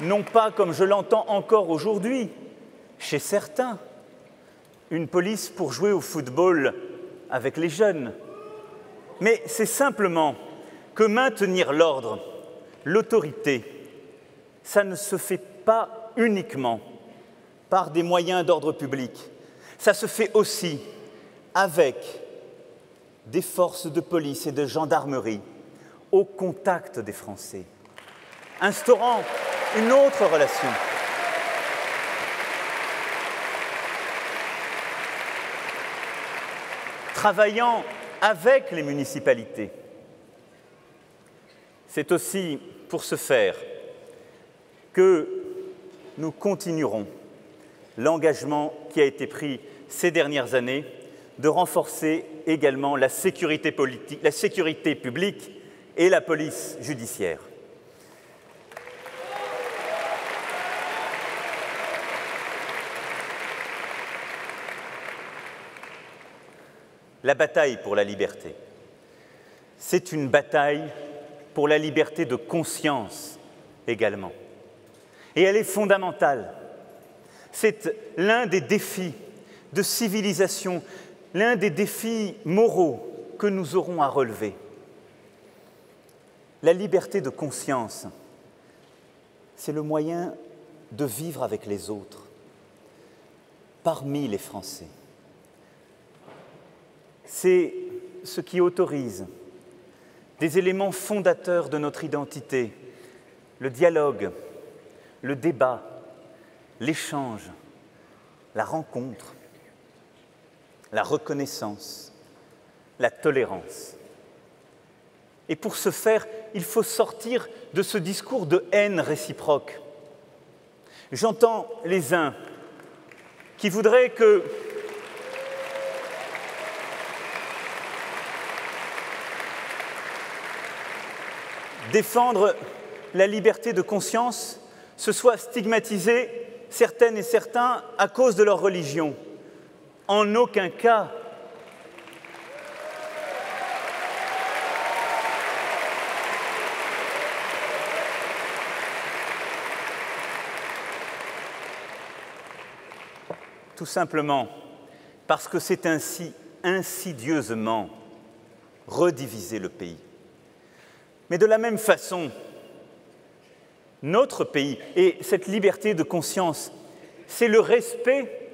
Non pas comme je l'entends encore aujourd'hui, chez certains, une police pour jouer au football avec les jeunes. Mais c'est simplement que maintenir l'ordre, l'autorité, ça ne se fait pas uniquement par des moyens d'ordre public. Ça se fait aussi avec des forces de police et de gendarmerie au contact des Français, instaurant une autre relation. Travaillant avec les municipalités. C'est aussi pour ce faire que nous continuerons l'engagement qui a été pris ces dernières années de renforcer également la sécurité politique, la sécurité publique et la police judiciaire. La bataille pour la liberté, c'est une bataille pour la liberté de conscience également. Et elle est fondamentale. C'est l'un des défis de civilisation, l'un des défis moraux que nous aurons à relever. La liberté de conscience, c'est le moyen de vivre avec les autres, parmi les Français. C'est ce qui autorise des éléments fondateurs de notre identité, le dialogue, le débat, l'échange, la rencontre, la reconnaissance, la tolérance. Et pour ce faire, il faut sortir de ce discours de haine réciproque. J'entends les uns qui voudraient que défendre la liberté de conscience, ce soit stigmatiser certaines et certains à cause de leur religion. En aucun cas. Tout simplement parce que c'est ainsi insidieusement rediviser le pays. Mais de la même façon, notre pays et cette liberté de conscience, c'est le respect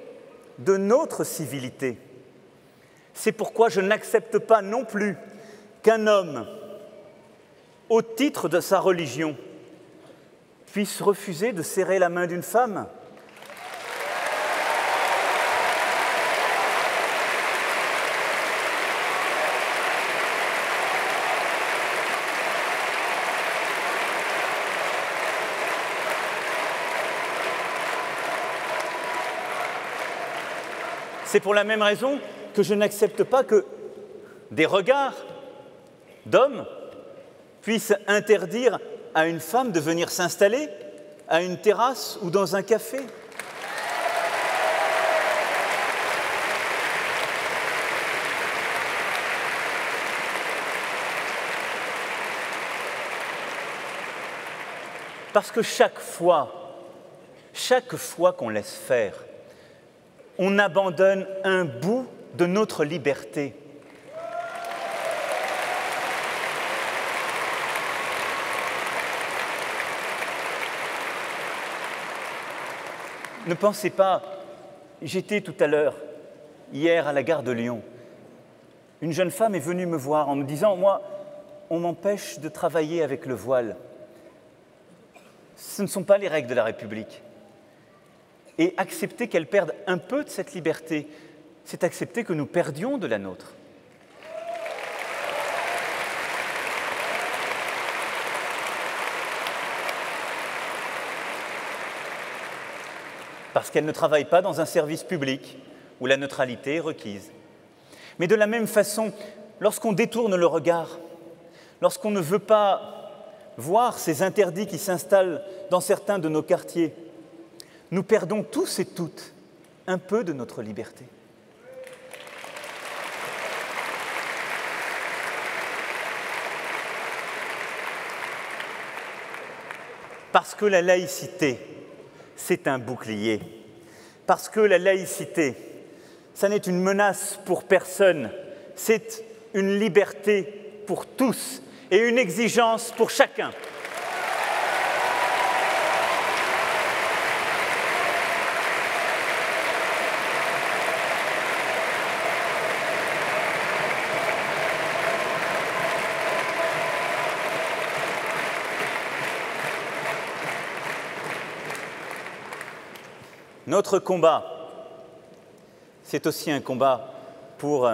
de notre civilité. C'est pourquoi je n'accepte pas non plus qu'un homme, au titre de sa religion, puisse refuser de serrer la main d'une femme. C'est pour la même raison que je n'accepte pas que des regards d'hommes puissent interdire à une femme de venir s'installer à une terrasse ou dans un café. Parce que chaque fois qu'on laisse faire, on abandonne un bout de notre liberté. Ne pensez pas, j'étais tout à l'heure, hier à la gare de Lyon, une jeune femme est venue me voir en me disant « Moi, on m'empêche de travailler avec le voile. Ce ne sont pas les règles de la République. » Et accepter qu'elle perde un peu de cette liberté, c'est accepter que nous perdions de la nôtre. parce qu'elles ne travaillent pas dans un service public où la neutralité est requise. Mais de la même façon, lorsqu'on détourne le regard, lorsqu'on ne veut pas voir ces interdits qui s'installent dans certains de nos quartiers, nous perdons tous et toutes un peu de notre liberté. Parce que la laïcité, c'est un bouclier. Parce que la laïcité, ça n'est une menace pour personne, c'est une liberté pour tous et une exigence pour chacun. Notre combat, c'est aussi un combat pour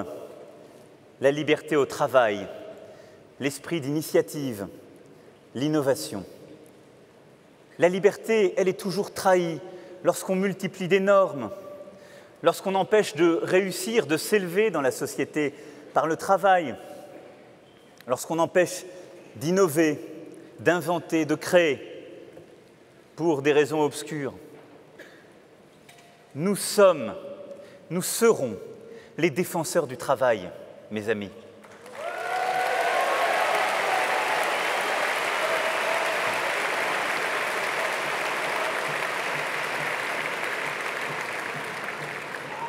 la liberté au travail, l'esprit d'initiative, l'innovation. La liberté, elle est toujours trahie lorsqu'on multiplie des normes, lorsqu'on empêche de réussir, de s'élever dans la société par le travail, lorsqu'on empêche d'innover, d'inventer, de créer pour des raisons obscures. Nous sommes, nous serons les défenseurs du travail, mes amis.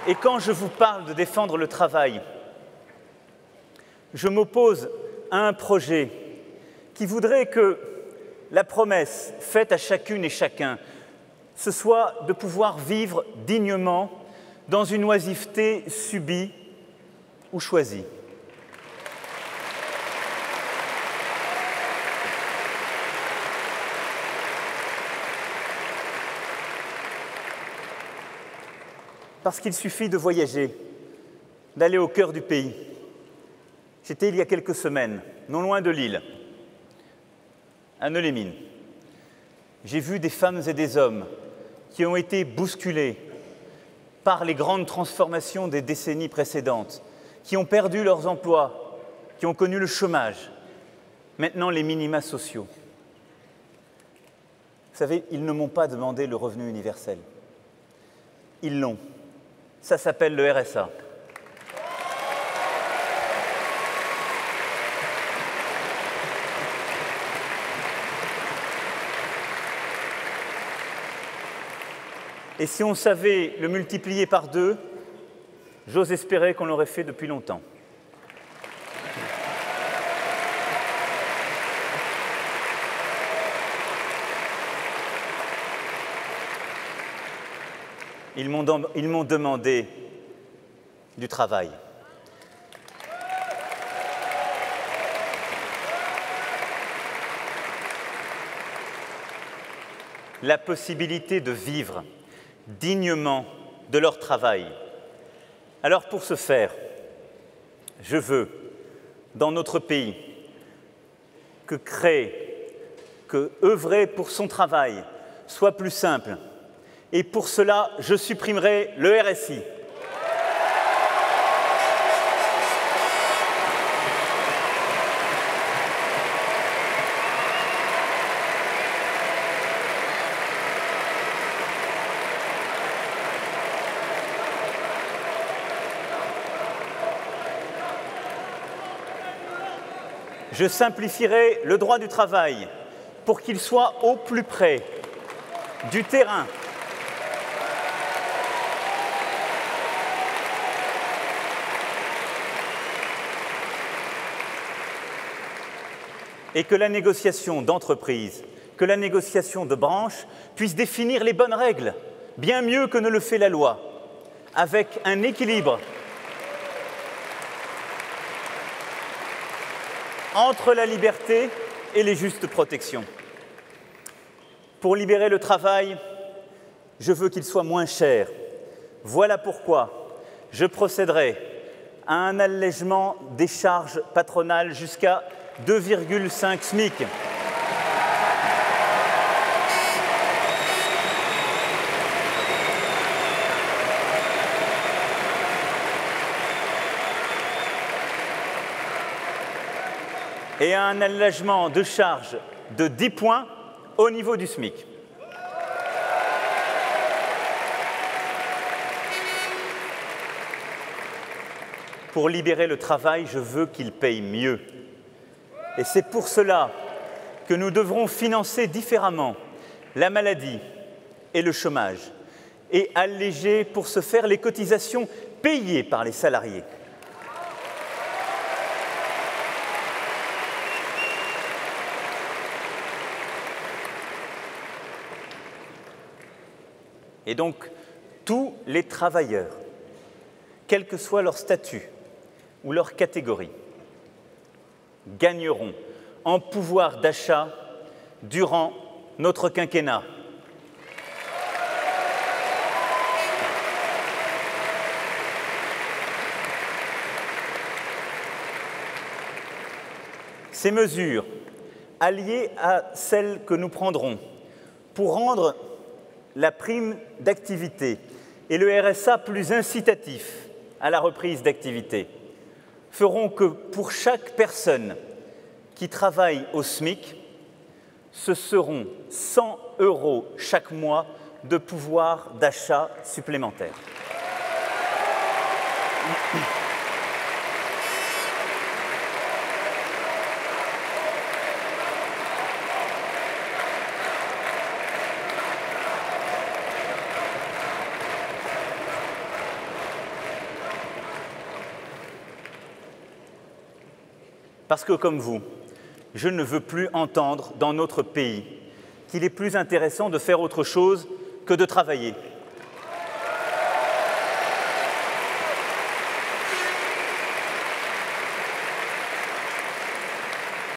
Et quand je vous parle de défendre le travail, je m'oppose à un projet qui voudrait que la promesse faite à chacune et chacun, ce soit de pouvoir vivre dignement dans une oisiveté subie ou choisie. Parce qu'il suffit de voyager, d'aller au cœur du pays. J'étais il y a quelques semaines, non loin de Lille, à Neulémine. J'ai vu des femmes et des hommes qui ont été bousculés par les grandes transformations des décennies précédentes, qui ont perdu leurs emplois, qui ont connu le chômage, maintenant les minima sociaux. Vous savez, ils ne m'ont pas demandé le revenu universel. Ils l'ont. Ça s'appelle le RSA. Et si on savait le multiplier par 2, j'ose espérer qu'on l'aurait fait depuis longtemps. Ils m'ont demandé du travail. La possibilité de vivre dignement de leur travail. Alors pour ce faire, je veux, dans notre pays, que créer, que œuvrer pour son travail soit plus simple. Et pour cela, je supprimerai le RSI. Je simplifierai le droit du travail pour qu'il soit au plus près du terrain. Et que la négociation d'entreprise, que la négociation de branche puisse définir les bonnes règles, bien mieux que ne le fait la loi, avec un équilibre entre la liberté et les justes protections. Pour libérer le travail, je veux qu'il soit moins cher. Voilà pourquoi je procéderai à un allègement des charges patronales jusqu'à 2,5 SMIC. et un allègement de charge de 10 points au niveau du SMIC. Pour libérer le travail, je veux qu'il paye mieux. Et c'est pour cela que nous devrons financer différemment la maladie et le chômage et alléger pour ce faire les cotisations payées par les salariés. Et donc, tous les travailleurs, quel que soit leur statut ou leur catégorie, gagneront en pouvoir d'achat durant notre quinquennat. Ces mesures, alliées à celles que nous prendrons pour rendre la prime d'activité et le RSA plus incitatifs à la reprise d'activité, feront que pour chaque personne qui travaille au SMIC, ce seront 100 € chaque mois de pouvoir d'achat supplémentaire. Parce que, comme vous, je ne veux plus entendre dans notre pays qu'il est plus intéressant de faire autre chose que de travailler.